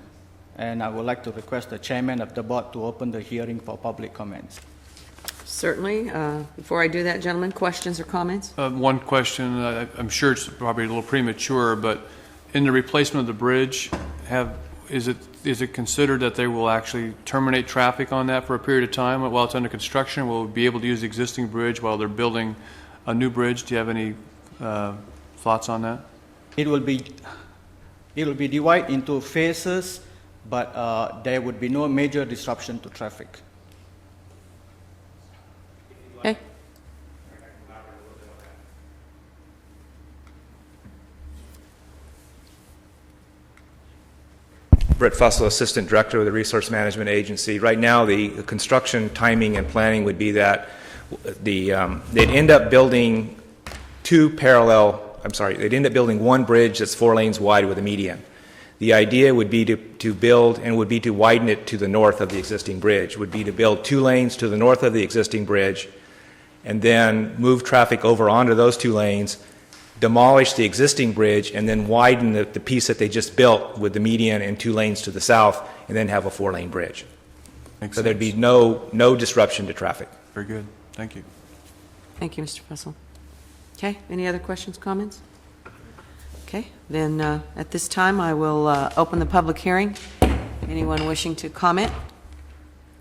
and I would like to request the chairman of the board to open the hearing for public comments. Certainly. Before I do that, gentlemen, questions or comments? One question, I'm sure it's probably a little premature, but in the replacement of the bridge, is it considered that they will actually terminate traffic on that for a period of time while it's under construction? Will we be able to use the existing bridge while they're building a new bridge? Do you have any thoughts on that? It will be divided into phases, but there would be no major disruption to traffic. Okay. Brett Fussell, Assistant Director of the Resource Management Agency. Right now, the construction timing and planning would be that they'd end up building they'd end up building one bridge that's 4 lanes wide with a median. The idea would be to build, and would be to widen it to the north of the existing bridge, would be to build 2 lanes to the north of the existing bridge, and then move traffic over onto those 2 lanes, demolish the existing bridge and then widen the piece that they just built with the median and 2 lanes to the south, and then have a 4-lane bridge. Makes So there'd be sense. no disruption to traffic. Very good. Thank you. Thank you, Mr. Fussell. Okay, any other questions, comments? Okay, then at this time, I will open the public hearing. Anyone wishing to comment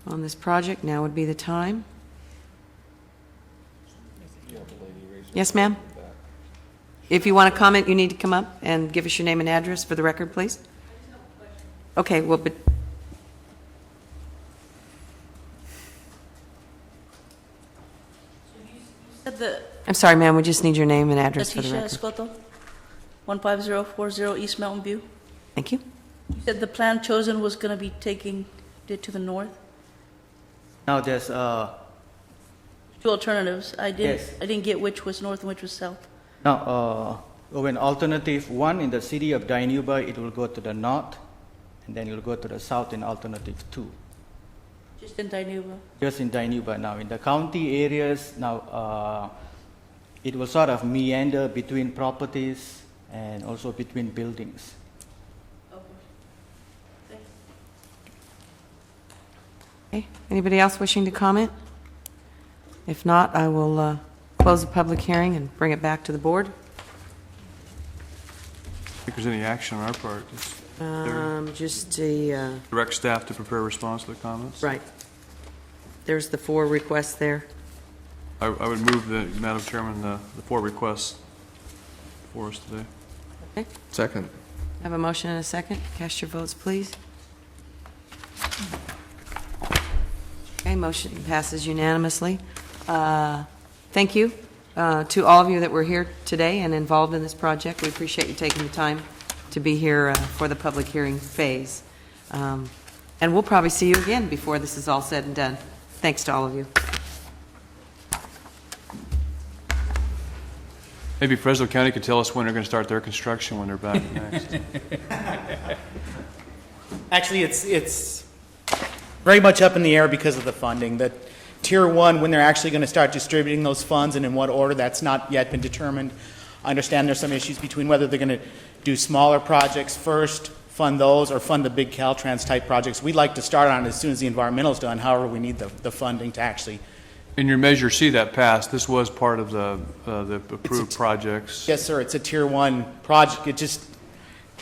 on this project, now would be the time. Yes, ma'am? If you want to comment, you need to come up and give us your name and address for the record, please. Okay, well, but I'm sorry, ma'am, we just need your name and address for the Leticia record. Escoto, 15040 East Mountain View. Thank you. You said the plan chosen was going to be taking it to the north? Now there's, 2 alternatives. Yes. I didn't get which was north and which was south. now, when alternative 1 in the city of Dinuba, it will go to the north, and then it will go to the south in alternative 2. Just in Dinuba. Just in Dinuba now. In the county areas, now, it will sort of meander between properties and also between buildings. Okay, anybody else wishing to comment? If not, I will close the public hearing and bring it back to the board. I think there's any action on our part. Just Just a, direct staff to prepare a response to the comments. right. There's the 4 requests there. I would move Madam Chairman, the 4 requests for us today. Okay, Second. I have a motion and a second. Cast your votes, please. Okay, motion passes unanimously. Thank you to all of you that were here today and involved in this project. We appreciate you taking the time to be here for the public hearing phase. And we'll probably see you again before this is all said and done. Thanks to all of you. Maybe Fresno County could tell us when they're going to start their construction when they're back next. Actually, it's very much up in the air because of the funding. That Tier 1, when they're actually going to start distributing those funds and in what order, that's not yet been determined. I understand there's some issues between whether they're going to do smaller projects first, fund those, or fund the big Caltrans type projects. We'd like to start on it as soon as the environmental's done. However, we need the funding to actually. In your Measure C that passed, this was part of the approved projects. Yes, sir. It's a Tier 1 project. It just,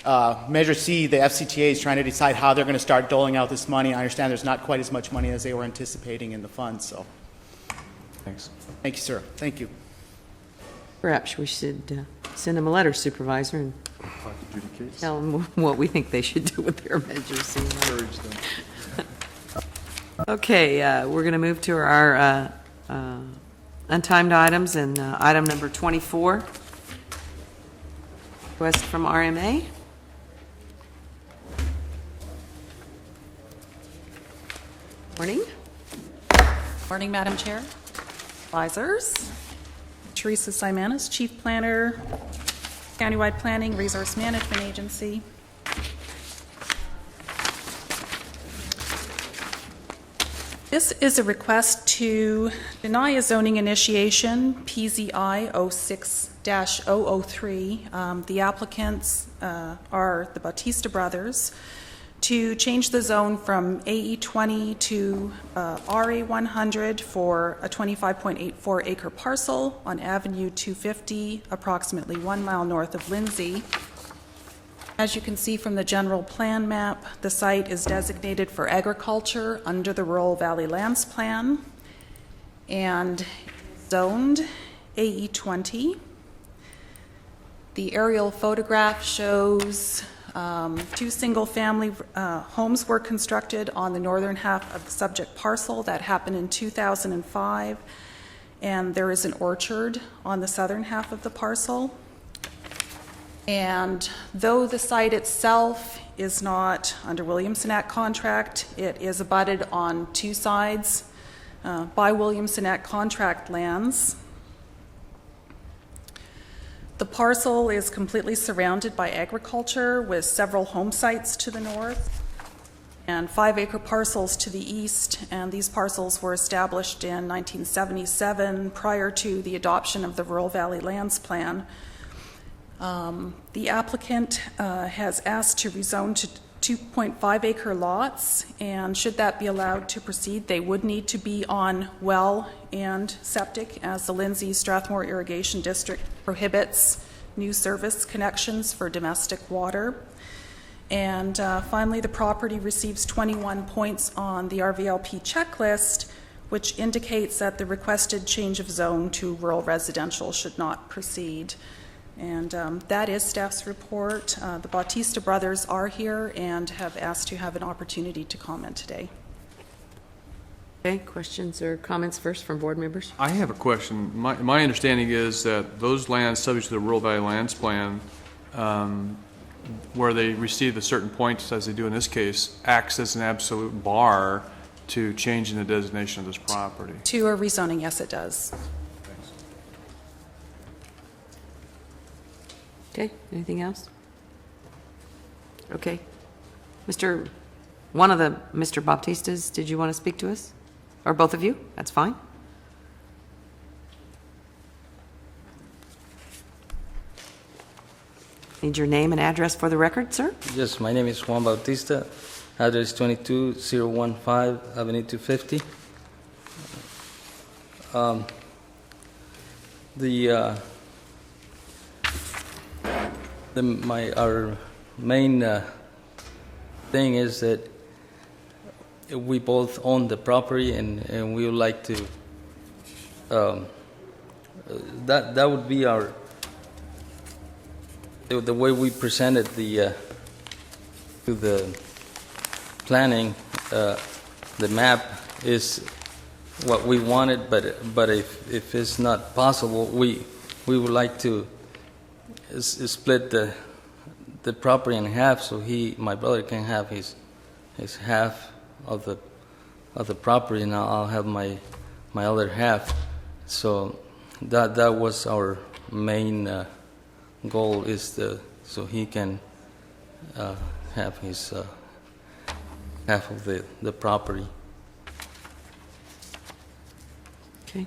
Measure C, the FCTA is trying to decide how they're going to start doling out this money. I understand there's not quite as much money as they were anticipating in the funds, so. Thanks. Thank you, sir. Thank you. Perhaps we should send them a letter, Supervisor, and tell them what we think they should do with their measures. Okay, we're going to move to our untimed items, and item number 24, request from RMA. Morning. Morning, Madam Chair, advisors. Teresa Simanis, Chief Planner, Countywide Planning Resource Management Agency. This is a request to deny a zoning initiation, PZI 06-003. The applicants are the Bautista brothers, to change the zone from AE20 to RA100 for a 25.84 acre parcel on Avenue 250, approximately 1 mile north of Lindsay. As you can see from the general plan map, the site is designated for agriculture under the Rural Valley Lands Plan and zoned AE20. The aerial photograph shows 2 single-family homes were constructed on the northern half of the subject parcel. That happened in 2005, and there is an orchard on the southern half of the parcel. And though the site itself is not under Williamson Act contract, it is abutted on 2 sides by Williamson Act contract lands. The parcel is completely surrounded by agriculture with several home sites to the north and 5 acre parcels to the east, and these parcels were established in 1977 prior to the adoption of the Rural Valley Lands Plan. The applicant has asked to rezone to 2.5 acre lots, and should that be allowed to proceed, they would need to be on well and septic, as the Lindsay Strathmore Irrigation District prohibits new service connections for domestic water. And finally, the property receives 21 points on the RVLP checklist, which indicates that the requested change of zone to rural residential should not proceed. And that is staff's report. The Bautista brothers are here and have asked to have an opportunity to comment today. Okay, questions or comments first from board members? I have a question. My understanding is that those lands subject to the Rural Valley Lands Plan, where they receive a certain points, as they do in this case, acts as an absolute bar to changing the designation of this property. To a rezoning, yes, it does. Okay, anything else? Okay. Mr. Baptistas, did you want to speak to us? Or both of you? That's fine. Need your name and address for the record, sir? Yes, my name is Juan Bautista. Address 22015 Avenue 250. Our main thing is that we both own the property, and we would like to. That would be our. The way we presented to the planning, the map is what we wanted, but if it's not possible, we would like to split the property in half, so my brother can have his half of the property, and I'll have my other half. So that was our main goal, is so he can have his half of the property. Okay.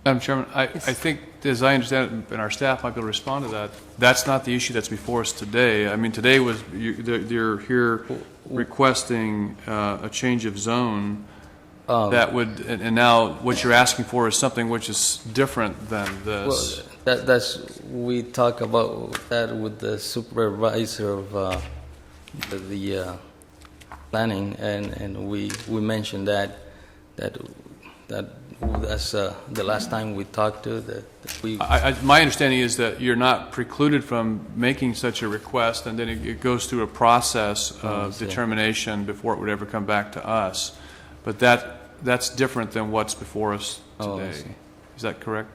Madam Chairman, I think, as I understand it, and our staff might be able to respond to that, that's not the issue that's before us today. I mean, today was, you're here requesting a change of zone that would, and now what you're asking for is something which is different than this. Well, we talk about that with the supervisor of the planning, and we mentioned that's the last time we talked to my understanding is that you're not precluded from making such a request, and then it goes through a process of determination before it would ever come back to us. But that's different than what's before us today. Is that correct?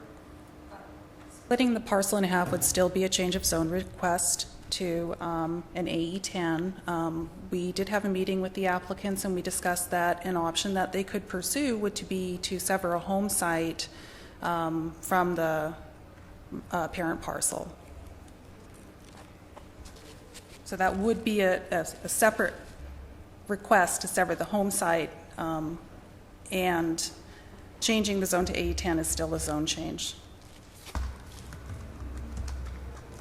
Splitting the parcel in half would still be a change of zone request to an AE10. We did have a meeting with the applicants, and we discussed that an option that they could pursue would be to sever a home site from the parent parcel. So that would be a separate request to sever the home site, and changing the zone to AE10 is still a zone change.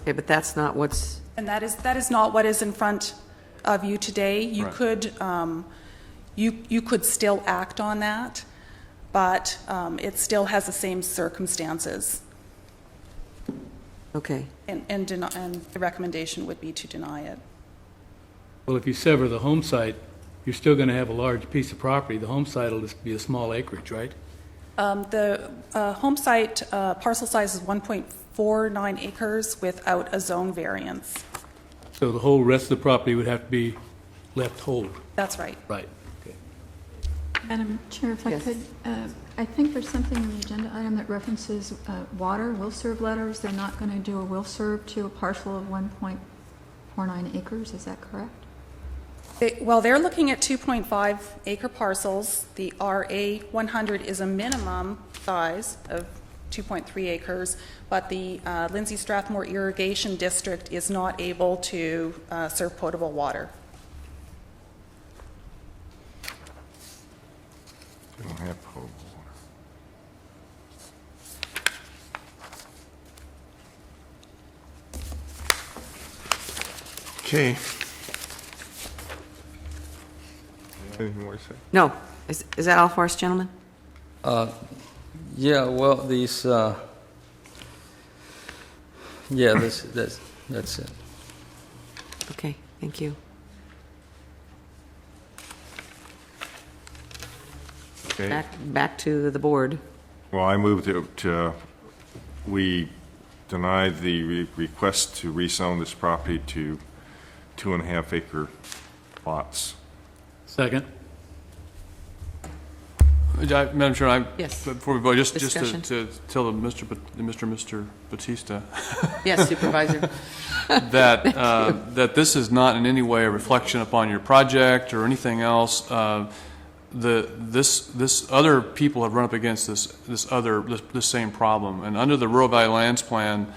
Okay, but that's not what's... And that is not what is in front of you today. You could you could still act on that, but it still has the same circumstances. Okay. And the recommendation would be to deny it. Well, if you sever the home site, you're still going to have a large piece of property. The home site will just be a small acreage, right? The home site parcel size is 1.49 acres without a zone variance. So the whole rest of the property would have to be left whole. That's right. Right. Okay. Madam Chair, if I could, I think there's something in the agenda item that references water, will serve letters. They're not going to do a will serve to a parcel of 1.49 acres. Is that correct? Well, they're looking at 2.5 acre parcels. The RA 100 is a minimum size of 2.3 acres, but the Lindsay Strathmore Irrigation District is not able to serve potable water. We don't have potable water. Okay. Anything more to say? No. Is that all for us, gentlemen? Yeah, well, these, yeah, that's it. Okay, thank you. Okay. Back to the board. Well, I move to we deny the request to rezone this property to 2.5 acre lots. Second. Madam Chair, Yes. before we vote, just Discussion. to tell Mr. Batista Yes, Supervisor. that this is not in any way a reflection upon your project or anything else. This other people have run up against this same problem, and under the Rural Valley Lands Plan,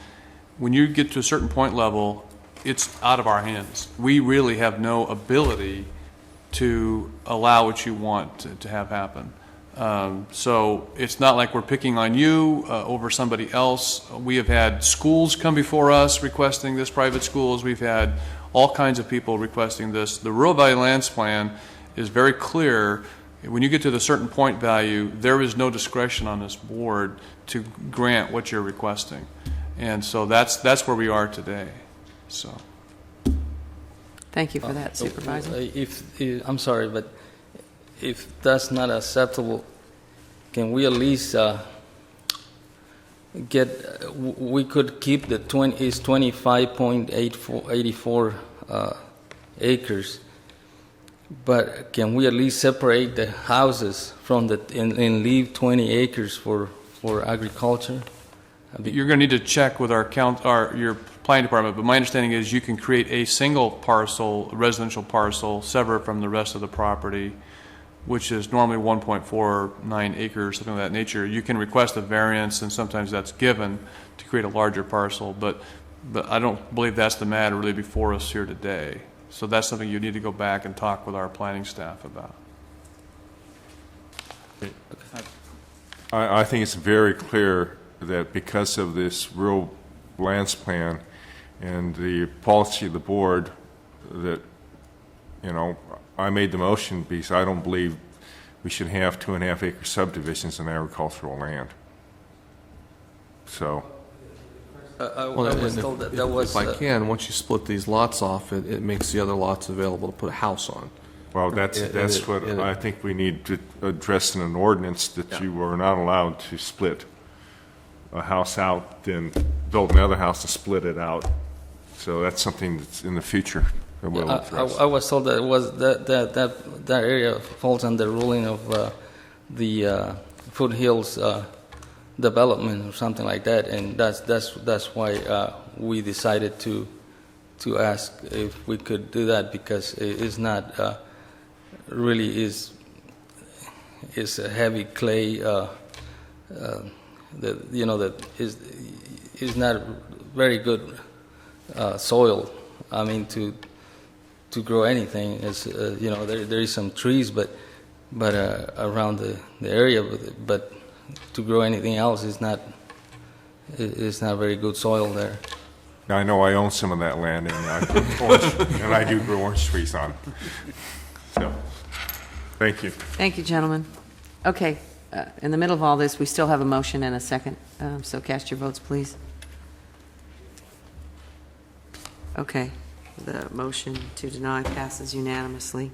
when you get to a certain point level, it's out of our hands. We really have no ability to allow what you want to have happen. So it's not like we're picking on you over somebody else. We have had schools come before us requesting this, private schools. We've had all kinds of people requesting this. The Rural Valley Lands Plan is very clear. When you get to the certain point value, there is no discretion on this board to grant what you're requesting. And so that's where we are today. So. Thank you for that, Supervisor. I'm sorry, but if that's not acceptable, can we at least we could keep the 25.84 acres, but can we at least separate the houses from and leave 20 acres for agriculture? You're going to need to check with your planning department, but my understanding is you can create a single parcel, a residential parcel, separate from the rest of the property, which is normally 1.49 acres, something of that nature. You can request a variance, and sometimes that's given to create a larger parcel, but I don't believe that's the matter really before us here today. So that's something you need to go back and talk with our planning staff about. I think it's very clear that because of this rural lands plan and the policy of the board that, I made the motion because I don't believe we should have 2.5 acre subdivisions in agricultural land. So. I was told that was... If I can, once you split these lots off, it makes the other lots available to put a house on. Well, that's what I think we need to address in an ordinance, that you are not allowed to split a house out, then build another house and split it out. So that's something that's in the future that we'll address. I was told that it was that area falls under ruling of the Foothills development or something like that, and that's why we decided to ask if we could do that, because it's not really is a heavy clay that is not very good soil. I mean, to grow anything, is there is some trees, but around the area, but to grow anything else is not very good soil there. Now, I know I own some of that land, and I do grow orange trees on it. So, thank you. Thank you, gentlemen. Okay, in the middle of all this, we still have a motion and a second, so cast your votes, please. Okay, the motion to deny passes unanimously.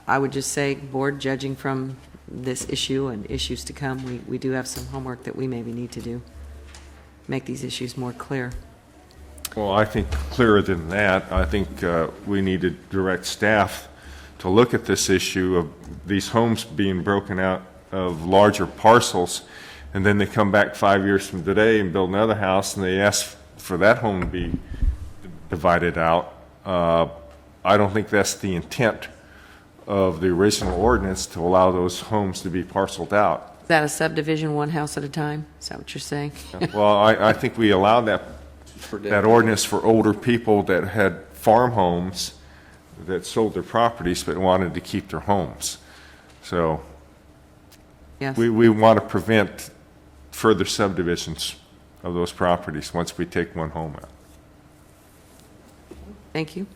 I would just say, board, judging from this issue and issues to come, we do have some homework that we maybe need to do, make these issues more clear. Well, I think clearer than that, I think we need to direct staff to look at this issue of these homes being broken out of larger parcels, and then they come back 5 years from today and build another house, and they ask for that home to be divided out. I don't think that's the intent of the original ordinance, to allow those homes to be parceled out. Is that a subdivision, one house at a time? Is that what you're saying? Well, I think we allowed that ordinance for older people that had farm homes that sold their properties but wanted to keep their homes. So yes. we want to prevent further subdivisions of those properties once we take one home out. Thank you.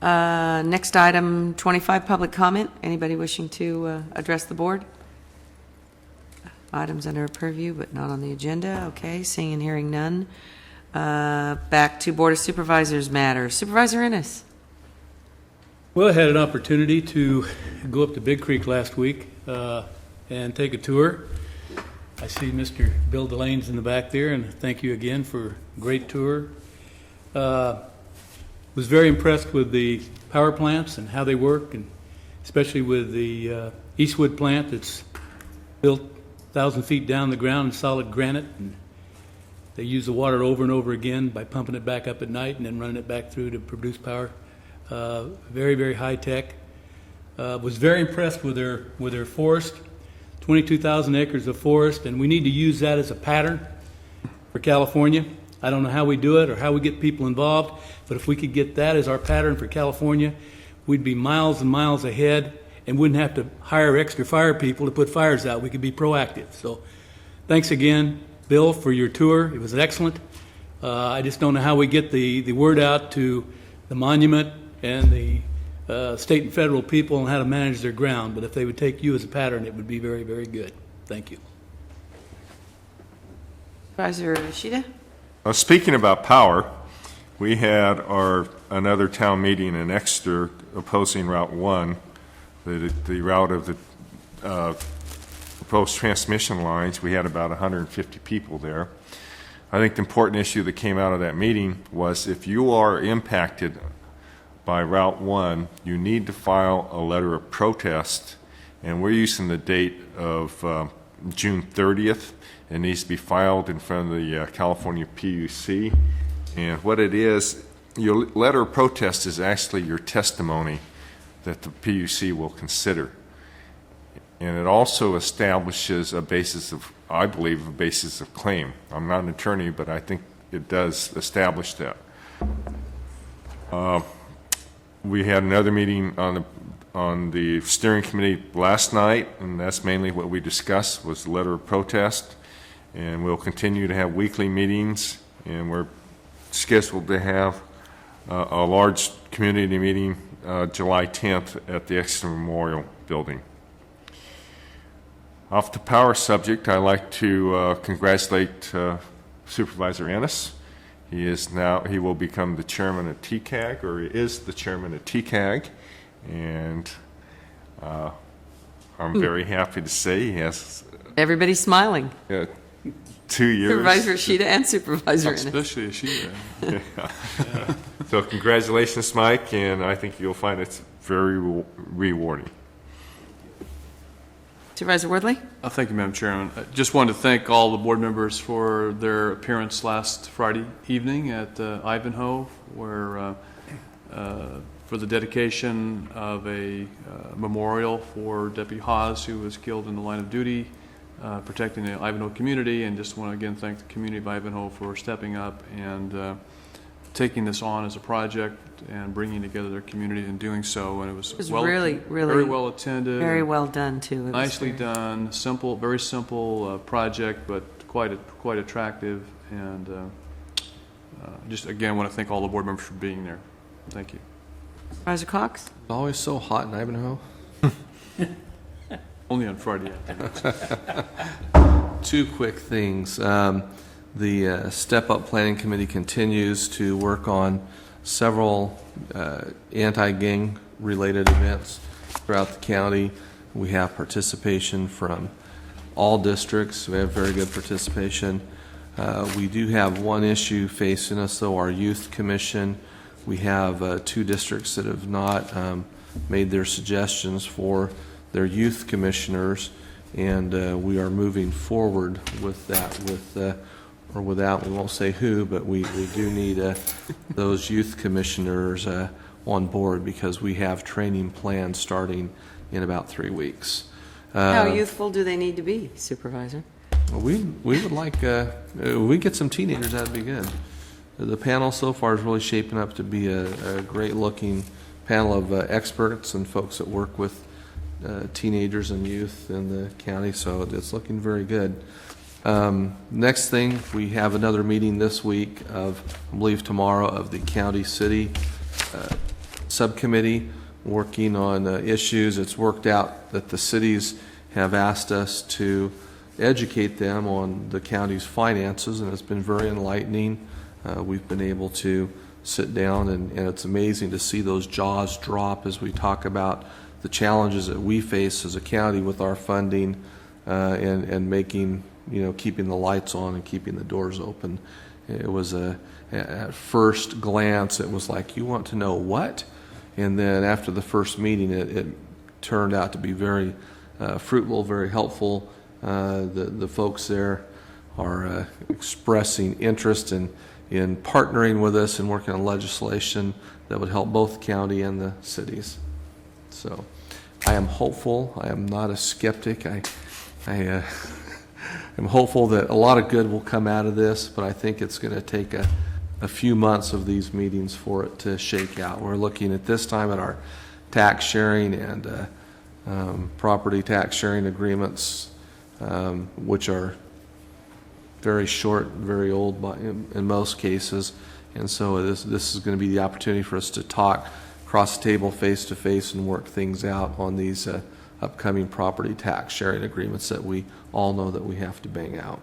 Next item, 25, public comment. Anybody wishing to address the board? Items under purview, but not on the agenda. Okay, seeing and hearing none. Back to Board of Supervisors matters. Supervisor Ennis. Well, I had an opportunity to go up to Big Creek last week and take a tour. I see Mr. Bill Delane's in the back there, and thank you again for a great tour. Was very impressed with the power plants and how they work, and especially with the Eastwood plant that's built 1,000 feet down the ground in solid granite, and they use the water over and over again by pumping it back up at night and then running it back through to produce power. Very, very high tech. Was very impressed with their forest, 22,000 acres of forest, and we need to use that as a pattern for California. I don't know how we do it or how we get people involved, but if we could get that as our pattern for California, we'd be miles and miles ahead and wouldn't have to hire extra fire people to put fires out. We could be proactive. So thanks again, Bill, for your tour. It was excellent. I just don't know how we get the word out to the monument and the state and federal people on how to manage their ground, but if they would take you as a pattern, it would be very, very good. Thank you. Supervisor Ishida? Speaking about power, we had another town meeting in Exeter opposing Route 1, the route of the proposed transmission lines. We had about 150 people there. I think the important issue that came out of that meeting was if you are impacted by Route 1, you need to file a letter of protest, and we're using the date of June 30th. It needs to be filed in front of the California PUC. And what it is, your letter of protest is actually your testimony that the PUC will consider. And it also establishes a basis of, I believe, a basis of claim. I'm not an attorney, but I think it does establish that. We had another meeting on the steering committee last night, and that's mainly what we discussed was the letter of protest. And we'll continue to have weekly meetings, and we're scheduled to have a large community meeting July 10th at the Exeter Memorial Building. Off the power subject, I'd like to congratulate Supervisor Ennis. He will become the chairman of TCAG, or he is the chairman of TCAG, and I'm very happy to say he has. Everybody's smiling. 2 years. Supervisor Ishida and Supervisor Ennis. Especially Ishida. Yeah. So congratulations, Mike, and I think you'll find it's very rewarding. Supervisor Worthley? Thank you, Madam Chairman. I just wanted to thank all the board members for their appearance last Friday evening at Ivanhoe, where for the dedication of a memorial for Deputy Haas, who was killed in the line of duty, protecting the Ivanhoe community, and just want to again thank the community of Ivanhoe for stepping up and taking this on as a project and bringing together their community and doing so. And it was really very well attended, very well done too. Nicely done, simple, very simple project, but quite attractive. And just again want to thank all the board members for being there. Thank you. Supervisor Cox? It's always so hot in Ivanhoe. Only on Friday afternoons. Two quick things. The Step Up Planning Committee continues to work on several anti-gang related events throughout the county. We have participation from all districts. We have very good participation. We do have one issue facing us, though, our Youth Commission. We have 2 districts that have not made their suggestions for their youth commissioners, and we are moving forward with that, or without, we won't say who, but we do need those youth commissioners on board because we have training plans starting in about 3 weeks. How youthful do they need to be, Supervisor? We would like, we get some teenagers, that'd be good. The panel so far is really shaping up to be a great looking panel of experts and folks that work with teenagers and youth in the county, so it's looking very good. Next thing, we have another meeting this week of, I believe tomorrow, of the County City Subcommittee working on issues. It's worked out that the cities have asked us to educate them on the county's finances, and it's been very enlightening. We've been able to sit down, and it's amazing to see those jaws drop as we talk about the challenges that we face as a county with our funding and making, keeping the lights on and keeping the doors open. It was at first glance, it was like, you want to know what? And then after the first meeting, it turned out to be very fruitful, very helpful. The folks there are expressing interest in partnering with us and working on legislation that would help both the county and the cities. So I am hopeful. I am not a skeptic. I am hopeful that a lot of good will come out of this, but I think it's going to take a few months of these meetings for it to shake out. We're looking at this time at our tax sharing and property tax sharing agreements, which are very short, very old in most cases. And so this is going to be the opportunity for us to talk across the table, face to face, and work things out on these upcoming property tax sharing agreements that we all know that we have to bang out.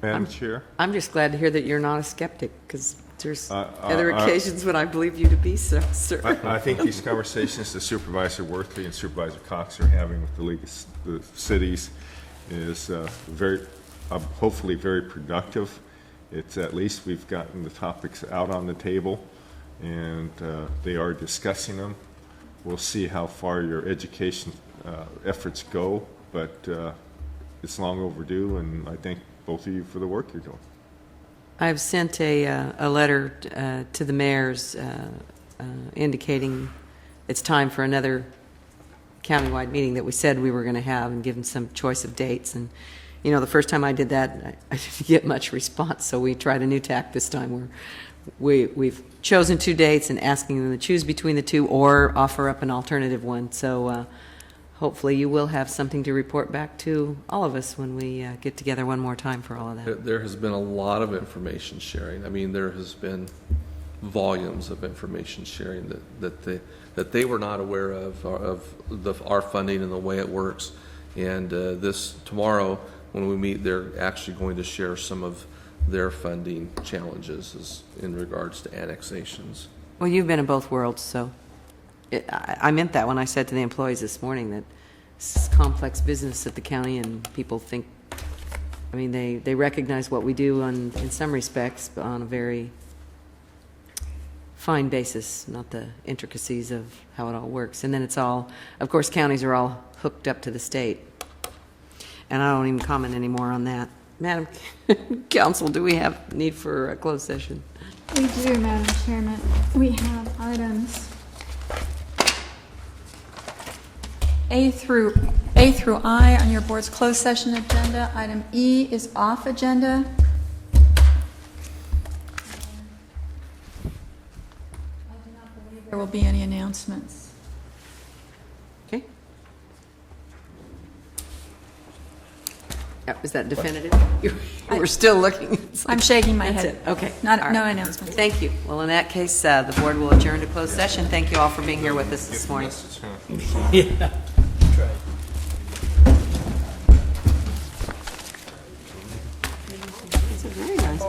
Madam Chair? I'm just glad to hear that you're not a skeptic, because there's other occasions when I believe you to be so, sir. I think these conversations that Supervisor Worthley and Supervisor Cox are having with the League of the Cities is hopefully very productive. It's at least we've gotten the topics out on the table, and they are discussing them. We'll see how far your education efforts go, but it's long overdue, and I thank both of you for the work you're doing. I've sent a letter to the mayors indicating it's time for another countywide meeting that we said we were going to have, and give them some choice of dates. And the first time I did that, I didn't get much response, so we tried a new tack this time where we've chosen 2 dates and asking them to choose between the 2 or offer up an alternative one. So hopefully you will have something to report back to all of us when we get together one more time for all of that. There has been a lot of information sharing. I mean, there has been volumes of information sharing that they were not aware of our funding and the way it works. And this tomorrow, when we meet, they're actually going to share some of their funding challenges in regards to annexations. Well, you've been in both worlds, so I meant that when I said to the employees this morning that this is complex business at the county, and people think, I mean, they recognize what we do in some respects, but on a very fine basis, not the intricacies of how it all works. And then it's all, of course, counties are all hooked up to the state. And I don't even comment anymore on that. Madam Counsel, do we have need for a closed session? We do, Madam Chairman. We have items A through I on your board's closed session agenda. Item E is off agenda. I do not believe there will be any announcements. Okay. Is that definitive? We're still looking. I'm shaking my That's head. it. Okay. Not, All no right. announcements. Thank you. Well, in that case, the board will adjourn to closed session. Thank you all for being here with us this morning. Yeah. It's a very nice.